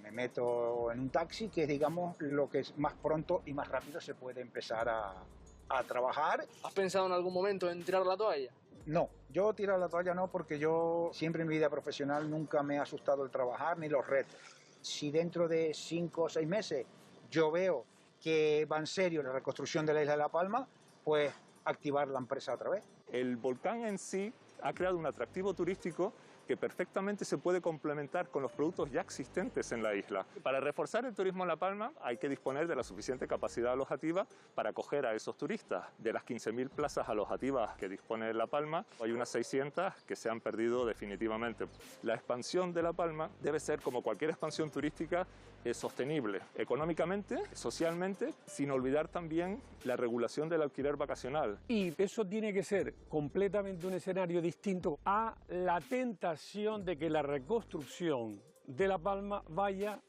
[SPEAKER 18] me meto en un taxi, que es, digamos, lo que es más pronto y más rápido se puede empezar a trabajar.
[SPEAKER 12] ¿Has pensado en algún momento en tirar la toalla?
[SPEAKER 18] No, yo tirar la toalla no, porque yo siempre en mi vida profesional nunca me ha asustado el trabajar ni los retos. Si dentro de 5 o 6 meses yo veo que va en serio la reconstrucción de la isla de La Palma, pues activar la empresa otra vez.
[SPEAKER 19] El volcán en sí ha creado un atractivo turístico que perfectamente se puede complementar con los productos ya existentes en la isla. Para reforzar el turismo en La Palma hay que disponer de la suficiente capacidad alojativa para acoger a esos turistas. De las 15.000 plazas alojativas que dispone La Palma, hay unas 600 que se han perdido definitivamente. La expansión de La Palma debe ser, como cualquier expansión turística, sostenible económicamente, socialmente, sin olvidar también la regulación del alquiler vacacional.
[SPEAKER 20] Y eso tiene que ser completamente un escenario distinto a la tentación de que la reconstrucción de La Palma vaya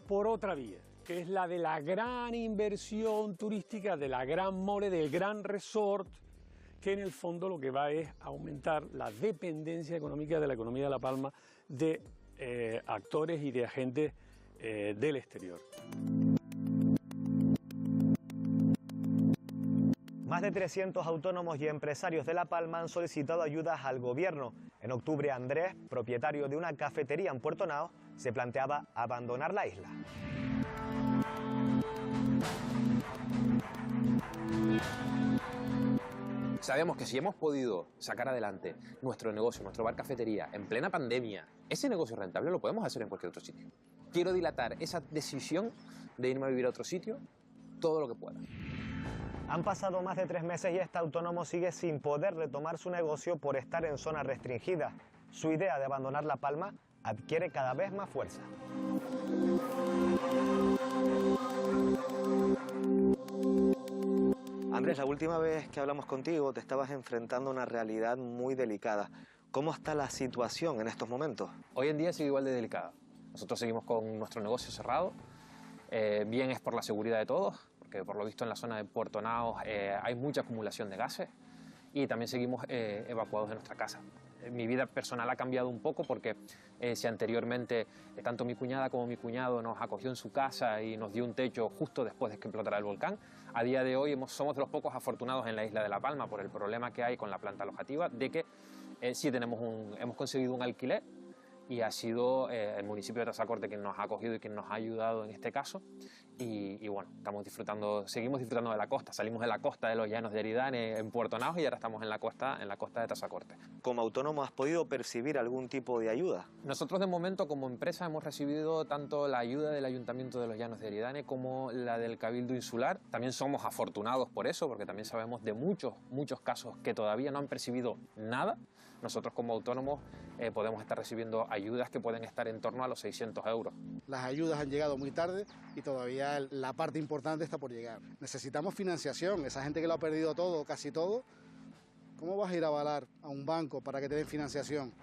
[SPEAKER 20] por otra vía, que es la de la gran inversión turística, de la gran mole, del gran resort, que en el fondo lo que va es aumentar la dependencia económica de la economía de La Palma de actores y de agentes del exterior.
[SPEAKER 8] Más de 300 autónomos y empresarios de La Palma han solicitado ayudas al gobierno. En octubre, Andrés, propietario de una cafetería en Puerto Nao, se planteaba abandonar la isla.
[SPEAKER 21] Sabemos que si hemos podido sacar adelante nuestro negocio, nuestro bar cafetería, en plena pandemia, ese negocio rentable lo podemos hacer en cualquier otro sitio. Quiero dilatar esa decisión de irme a vivir a otro sitio todo lo que pueda.
[SPEAKER 8] Han pasado más de 3 meses y este autónomo sigue sin poder retomar su negocio por estar en zona restringida. Su idea de abandonar La Palma adquiere cada vez más fuerza. Andrés, la última vez que hablamos contigo te estabas enfrentando a una realidad muy delicada. ¿Cómo está la situación en estos momentos?
[SPEAKER 21] Hoy en día sigue igual de delicada. Nosotros seguimos con nuestro negocio cerrado. Bien es por la seguridad de todos, porque por lo visto en la zona de Puerto Nao hay mucha acumulación de gases, y también seguimos evacuados de nuestra casa. Mi vida personal ha cambiado un poco porque si anteriormente tanto mi cuñada como mi cuñado nos acogió en su casa y nos dio un techo justo después de que explotara el volcán, a día de hoy somos de los pocos afortunados en la isla de La Palma por el problema que hay con la planta alojativa, de que sí hemos conseguido un alquiler, y ha sido el municipio de Tazacorte quien nos ha acogido y quien nos ha ayudado en este caso. Y bueno, seguimos disfrutando de la costa. Salimos de la costa de los Llanos de Eridane en Puerto Nao y ahora estamos en la costa de Tazacorte.
[SPEAKER 8] ¿Como autónomo has podido percibir algún tipo de ayuda?
[SPEAKER 21] Nosotros de momento como empresa hemos recibido tanto la ayuda del Ayuntamiento de los Llanos de Eridane como la del Cabildo Insular. También somos afortunados por eso, porque también sabemos de muchos casos que todavía no han percibido nada. Nosotros como autónomos podemos estar recibiendo ayudas que pueden estar en torno a los 600 euros.
[SPEAKER 22] Las ayudas han llegado muy tarde y todavía la parte importante está por llegar. Necesitamos financiación. Esa gente que lo ha perdido todo, casi todo, ¿cómo vas a ir a avalar a un banco para que te den financiación?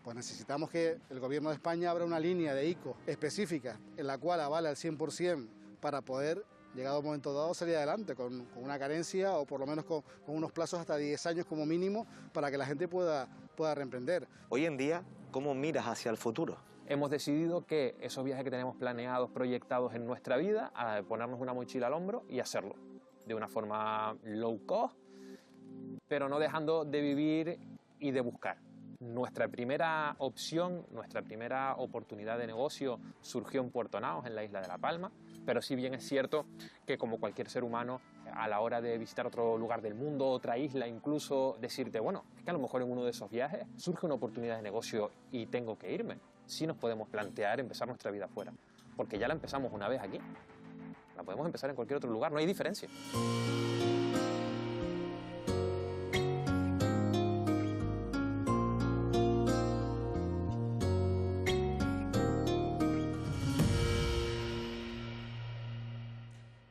[SPEAKER 22] Pues necesitamos que el Gobierno de España abra una línea de ICO específica en la cual avale al 100% para poder, llegado un momento dado, salir adelante con una carencia o por lo menos con unos plazos hasta 10 años como mínimo para que la gente pueda reemprender.
[SPEAKER 8] Hoy en día, ¿cómo miras hacia el futuro?
[SPEAKER 21] Hemos decidido que esos viajes que tenemos planeados, proyectados en nuestra vida, a ponernos una mochila al hombro y hacerlo de una forma low cost, pero no dejando de vivir y de buscar. Nuestra primera opción, nuestra primera oportunidad de negocio surgió en Puerto Naos, en la isla de La Palma, pero si bien es cierto que como cualquier ser humano, a la hora de visitar otro lugar del mundo, otra isla, incluso decirte, bueno, es que a lo mejor en uno de esos viajes surge una oportunidad de negocio y tengo que irme. Sí nos podemos plantear empezar nuestra vida fuera, porque ya la empezamos una vez aquí. La podemos empezar en cualquier otro lugar, no hay diferencia.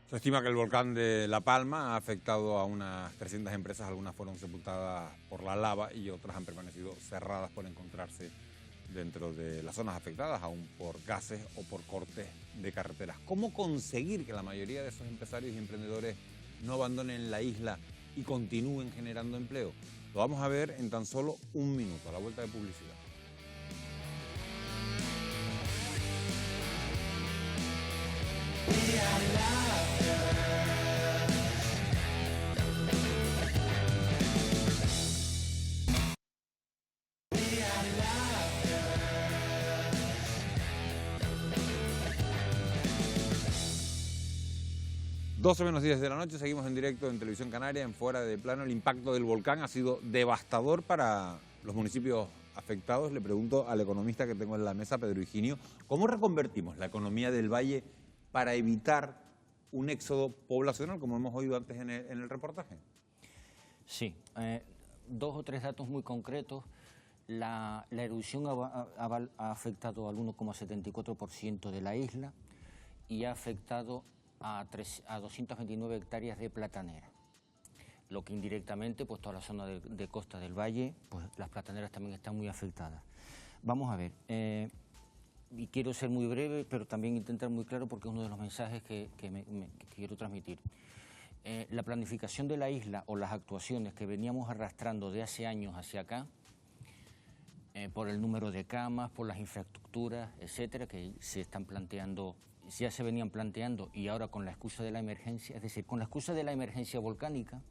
[SPEAKER 10] Se estima que el volcán de La Palma ha afectado a unas 300 empresas, algunas fueron sepultadas por la lava y otras han permanecido cerradas por encontrarse dentro de las zonas afectadas, aún por gases o por cortes de carreteras. ¿Cómo conseguir que la mayoría de esos empresarios y emprendedores no abandonen la isla y continúen generando empleo? Lo vamos a ver en tan solo un minuto, a la vuelta de publicidad. -12 de la noche, seguimos en directo en Televisión Canaria, en Fuera de Plano. El impacto del volcán ha sido devastador para los municipios afectados. Le pregunto al economista que tengo en la mesa, Pedro Higinio, ¿cómo reconvertimos la economía del valle para evitar un éxodo poblacional, como hemos oído antes en el reportaje?
[SPEAKER 6] Sí, 2 o 3 datos muy concretos. La erupción ha afectado al 1,74% de la isla y ha afectado a 229 hectáreas de platanera, lo que indirectamente, pues toda la zona de costa del valle, pues las plataneras también están muy afectadas. Vamos a ver, y quiero ser muy breve, pero también intentar muy claro porque es uno de los mensajes que quiero transmitir. La planificación de la isla o las actuaciones que veníamos arrastrando de hace años hacia acá, por el número de camas, por las infraestructuras, etcétera, que se están planteando, ya se venían planteando y ahora con la excusa de la emergencia, es decir, con la excusa de la emergencia volcánica,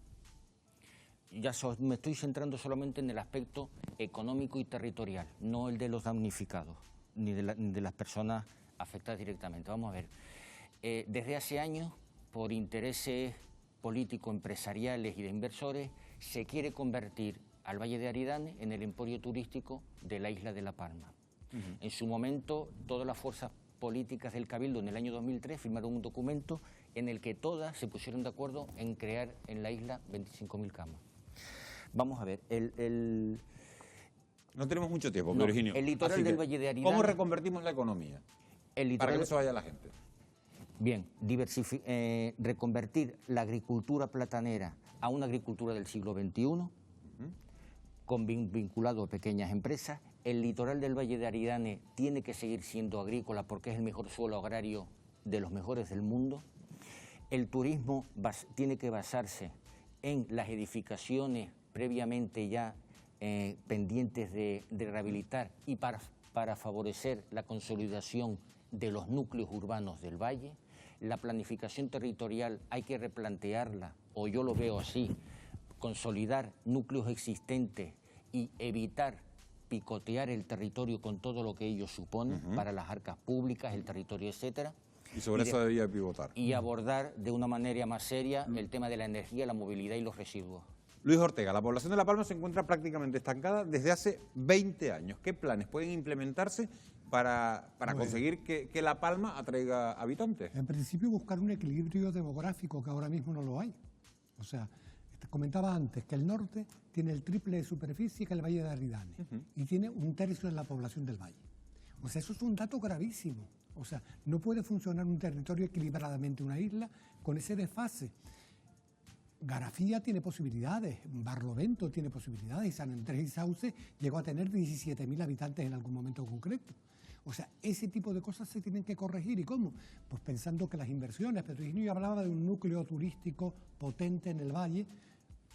[SPEAKER 6] ya me estoy centrando solamente en el aspecto económico y territorial, no el de los damnificados, ni de las personas afectadas directamente. Vamos a ver, desde hace años, por intereses políticos, empresariales y de inversores, se quiere convertir al Valle de Aridane en el emporio turístico de la isla de La Palma. En su momento, todas las fuerzas políticas del Cabildo en el año 2003 firmaron un documento en el que todas se pusieron de acuerdo en crear en la isla 25.000 camas. Vamos a ver,
[SPEAKER 10] no tenemos mucho tiempo, pero Virginio,
[SPEAKER 6] el litoral del Valle de Aridane...
[SPEAKER 10] ¿Cómo reconvertimos la economía para que no se vaya la gente?
[SPEAKER 6] Bien, reconvertir la agricultura platanera a una agricultura del siglo XXI, vinculado a pequeñas empresas. El litoral del Valle de Aridane tiene que seguir siendo agrícola porque es el mejor suelo agrario de los mejores del mundo. El turismo tiene que basarse en las edificaciones previamente ya pendientes de rehabilitar y para favorecer la consolidación de los núcleos urbanos del valle. La planificación territorial hay que replantearla, o yo lo veo así, consolidar núcleos existentes y evitar picotear el territorio con todo lo que ello supone para las arcas públicas, el territorio, etcétera.
[SPEAKER 10] Y sobre eso debía pivotar.
[SPEAKER 6] Y abordar de una manera más seria el tema de la energía, la movilidad y los residuos.
[SPEAKER 10] Luis Ortega, la población de La Palma se encuentra prácticamente estancada desde hace 20 años. ¿Qué planes pueden implementarse para conseguir que La Palma atraiga habitantes?
[SPEAKER 14] En principio buscar un equilibrio demográfico que ahora mismo no lo hay. O sea, comentaba antes que el norte tiene el triple de superficie que el Valle de Aridane y tiene 1/3 de la población del valle. O sea, eso es un dato gravísimo. O sea, no puede funcionar un territorio equilibradamente, una isla, con ese desfase. Garafía tiene posibilidades, Barlovento tiene posibilidades, y San Andrés y Sauce llegó a tener 17.000 habitantes en algún momento concreto. O sea, ese tipo de cosas se tienen que corregir. ¿Y cómo? Pues pensando que las inversiones, Pedro Higinio hablaba de un núcleo turístico potente en el valle,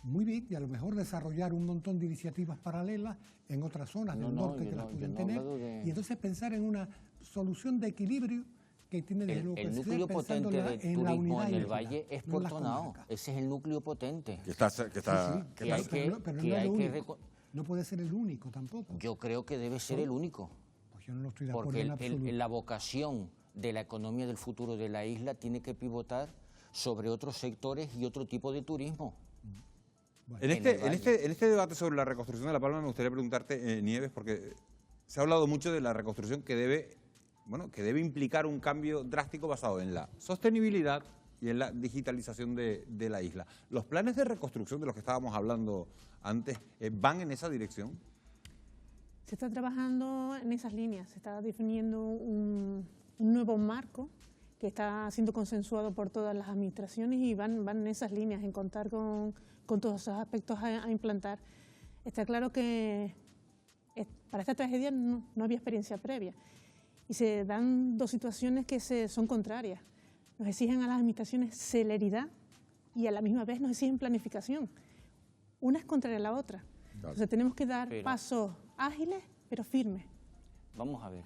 [SPEAKER 14] muy bien, y a lo mejor desarrollar un montón de iniciativas paralelas en otras zonas del norte que las pueden tener, y entonces pensar en una solución de equilibrio que tiene desde luego
[SPEAKER 6] el núcleo potente del turismo en el valle es Puerto Nao. Ese es el núcleo potente.
[SPEAKER 14] No puede ser el único tampoco.
[SPEAKER 6] Yo creo que debe ser el único.
[SPEAKER 14] Pues yo no estoy de acuerdo
[SPEAKER 6] porque
[SPEAKER 14] en absoluto.
[SPEAKER 6] la vocación de la economía del futuro de la isla tiene que pivotar sobre otros sectores y otro tipo de turismo.
[SPEAKER 10] Bueno, en este debate sobre la reconstrucción de La Palma me gustaría preguntarte, Nieves, porque se ha hablado mucho de la reconstrucción que debe implicar un cambio drástico basado en la sostenibilidad y en la digitalización de la isla. ¿Los planes de reconstrucción de los que estábamos hablando antes van en esa dirección?
[SPEAKER 17] Se está trabajando en esas líneas, se está definiendo un nuevo marco que está siendo consensuado por todas las administraciones y van en esas líneas, en contar con todos esos aspectos a implantar. Está claro que para esta tragedia no había experiencia previa y se dan dos situaciones que son contrarias. Nos exigen a las administraciones celeridad y a la misma vez nos exigen planificación. Una es contraria a la otra. Claro. Entonces tenemos que dar pasos ágiles pero firmes.
[SPEAKER 6] Vamos a ver,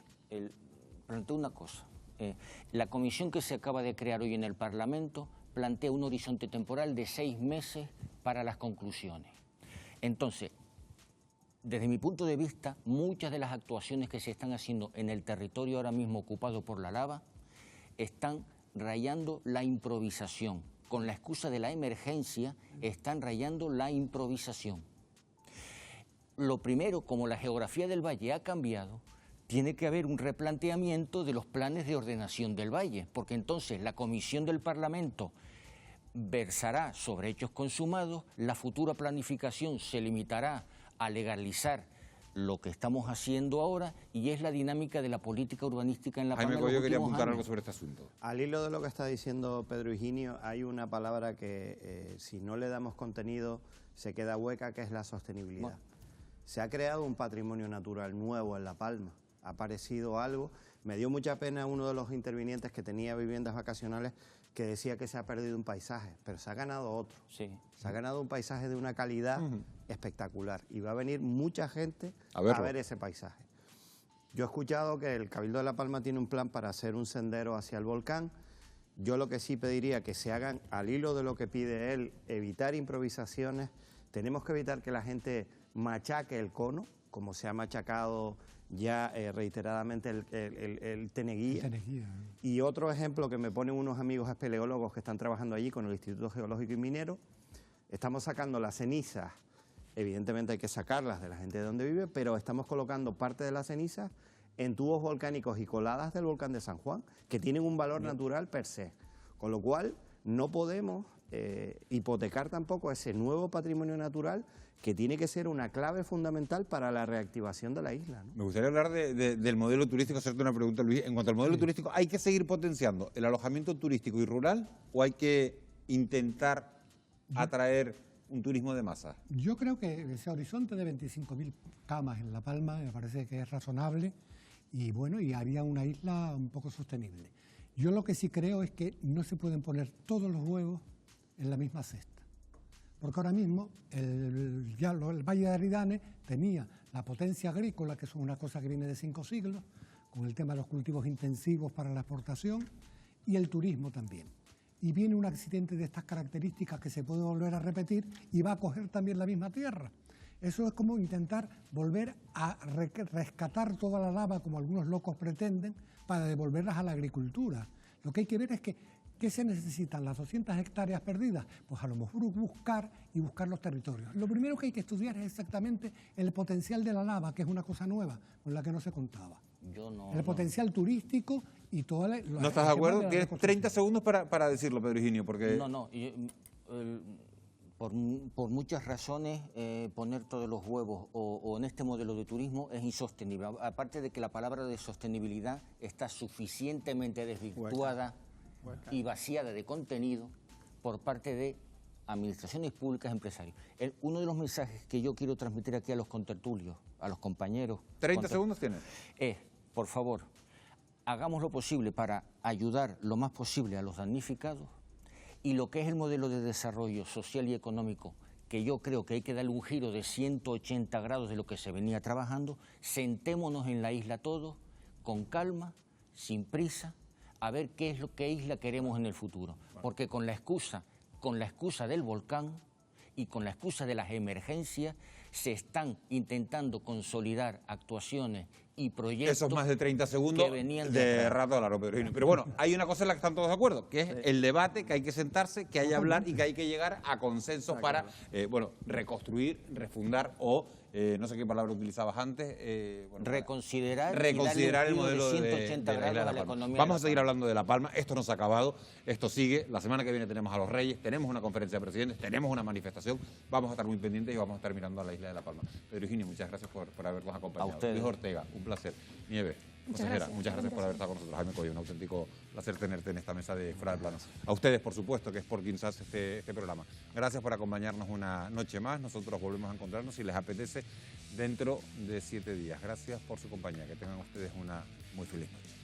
[SPEAKER 6] planteo una cosa. La comisión que se acaba de crear hoy en el Parlamento plantea un horizonte temporal de 6 meses para las conclusiones. Entonces, desde mi punto de vista, muchas de las actuaciones que se están haciendo en el territorio ahora mismo ocupado por la lava están rayando la improvisación. Con la excusa de la emergencia, están rayando la improvisación. Lo primero, como la geografía del valle ha cambiado, tiene que haber un replanteamiento de los planes de ordenación del valle, porque entonces la comisión del Parlamento versará sobre hechos consumados, la futura planificación se limitará a legalizar lo que estamos haciendo ahora y es la dinámica de la política urbanística en La Palma.
[SPEAKER 10] Jaime, yo quería apuntar algo sobre este asunto.
[SPEAKER 16] Al hilo de lo que está diciendo Pedro Higinio, hay una palabra que si no le damos contenido se queda hueca, que es la sostenibilidad. Bueno. Se ha creado un patrimonio natural nuevo en La Palma. Ha aparecido algo. Me dio mucha pena uno de los intervinientes que tenía viviendas vacacionales que decía que se ha perdido un paisaje, pero se ha ganado otro.
[SPEAKER 6] Sí.
[SPEAKER 16] Se ha ganado un paisaje de una calidad espectacular y va a venir mucha gente a ver ese paisaje. Yo he escuchado que el Cabildo de La Palma tiene un plan para hacer un sendero hacia el volcán. Yo lo que sí pediría que se hagan, al hilo de lo que pide él, evitar improvisaciones. Tenemos que evitar que la gente machaque el cono, como se ha machacado ya reiteradamente el Teneguía. Y otro ejemplo que me ponen unos amigos espeleólogos que están trabajando allí con el Instituto Geológico y Minero, estamos sacando las cenizas, evidentemente hay que sacarlas de la gente de donde vive, pero estamos colocando parte de las cenizas en tubos volcánicos y coladas del volcán de San Juan, que tienen un valor natural per se, con lo cual no podemos hipotecar tampoco ese nuevo patrimonio natural que tiene que ser una clave fundamental para la reactivación de la isla, ¿no?
[SPEAKER 10] Me gustaría hablar del modelo turístico, hacerte una pregunta, Luis. En cuanto al modelo turístico, ¿hay que seguir potenciando el alojamiento turístico y rural o hay que intentar atraer un turismo de masa?
[SPEAKER 14] Yo creo que ese horizonte de 25.000 camas en La Palma me parece que es razonable y bueno, y haría una isla un poco sostenible. Yo lo que sí creo es que no se pueden poner todos los huevos en la misma cesta. Porque ahora mismo el Valle de Aridane tenía la potencia agrícola, que es una cosa que viene de 5 siglos, con el tema de los cultivos intensivos para la exportación, y el turismo también. Y viene un accidente de estas características que se puede volver a repetir y va a coger también la misma tierra. Eso es como intentar volver a rescatar toda la lava, como algunos locos pretenden, para devolverlas a la agricultura. Lo que hay que ver es ¿qué se necesitan? ¿Las 200 hectáreas perdidas? Pues a lo mejor buscar los territorios. Lo primero que hay que estudiar es exactamente el potencial de la lava, que es una cosa nueva, con la que no se contaba. El potencial turístico y toda la...
[SPEAKER 10] ¿No estás de acuerdo? Tienes 30 segundos para decirlo, Pedro Higinio, porque...
[SPEAKER 6] No, por muchas razones poner todos los huevos o en este modelo de turismo es insostenible. Aparte de que la palabra de sostenibilidad está suficientemente desvirtuada y vaciada de contenido por parte de administraciones públicas, empresarios. Uno de los mensajes que yo quiero transmitir aquí a los contertulios, a los compañeros...
[SPEAKER 10] 30 segundos tienes.
[SPEAKER 6] Es, por favor, hagamos lo posible para ayudar lo más posible a los damnificados, y lo que es el modelo de desarrollo social y económico, que yo creo que hay que darle un giro de 180 grados de lo que se venía trabajando, sentémonos en la isla todos, con calma, sin prisa, a ver qué isla queremos en el futuro. Porque con la excusa del volcán y con la excusa de las emergencias, se están intentando consolidar actuaciones y proyectos.
[SPEAKER 10] Esos más de 30 segundos
[SPEAKER 6] que venían
[SPEAKER 10] de rato a largo, Pedro Higinio. Pero bueno, hay una cosa en la que están todos de acuerdo, que es el debate, que hay que sentarse, que hay que hablar y que hay que llegar a consensos para, reconstruir, refundar o, no sé qué palabra utilizabas antes,
[SPEAKER 6] reconsiderar
[SPEAKER 10] el modelo de
[SPEAKER 6] 180
[SPEAKER 10] la isla de
[SPEAKER 6] grados
[SPEAKER 10] La
[SPEAKER 6] a la
[SPEAKER 10] Palma.
[SPEAKER 6] economía.
[SPEAKER 10] Vamos a seguir hablando de La Palma, esto no se ha acabado, esto sigue, la semana que viene tenemos a los Reyes, tenemos una conferencia de presidentes, tenemos una manifestación, vamos a estar muy pendientes y vamos a estar mirando a la isla de La Palma. Pedro Higinio, muchas gracias por habernos acompañado.
[SPEAKER 6] A ustedes.
[SPEAKER 10] Luis Ortega, un placer. Nieves, consejera, muchas gracias por haber estado con nosotros. Jaime Coyo, un auténtico placer tenerte en esta mesa de Fuera de Plano. A ustedes, por supuesto, que es por quien se hace este programa. Gracias por acompañarnos una noche más. Nosotros volvemos a encontrarnos, si les apetece, dentro de 7 días. Gracias por su compañía. Que tengan ustedes una muy feliz noche.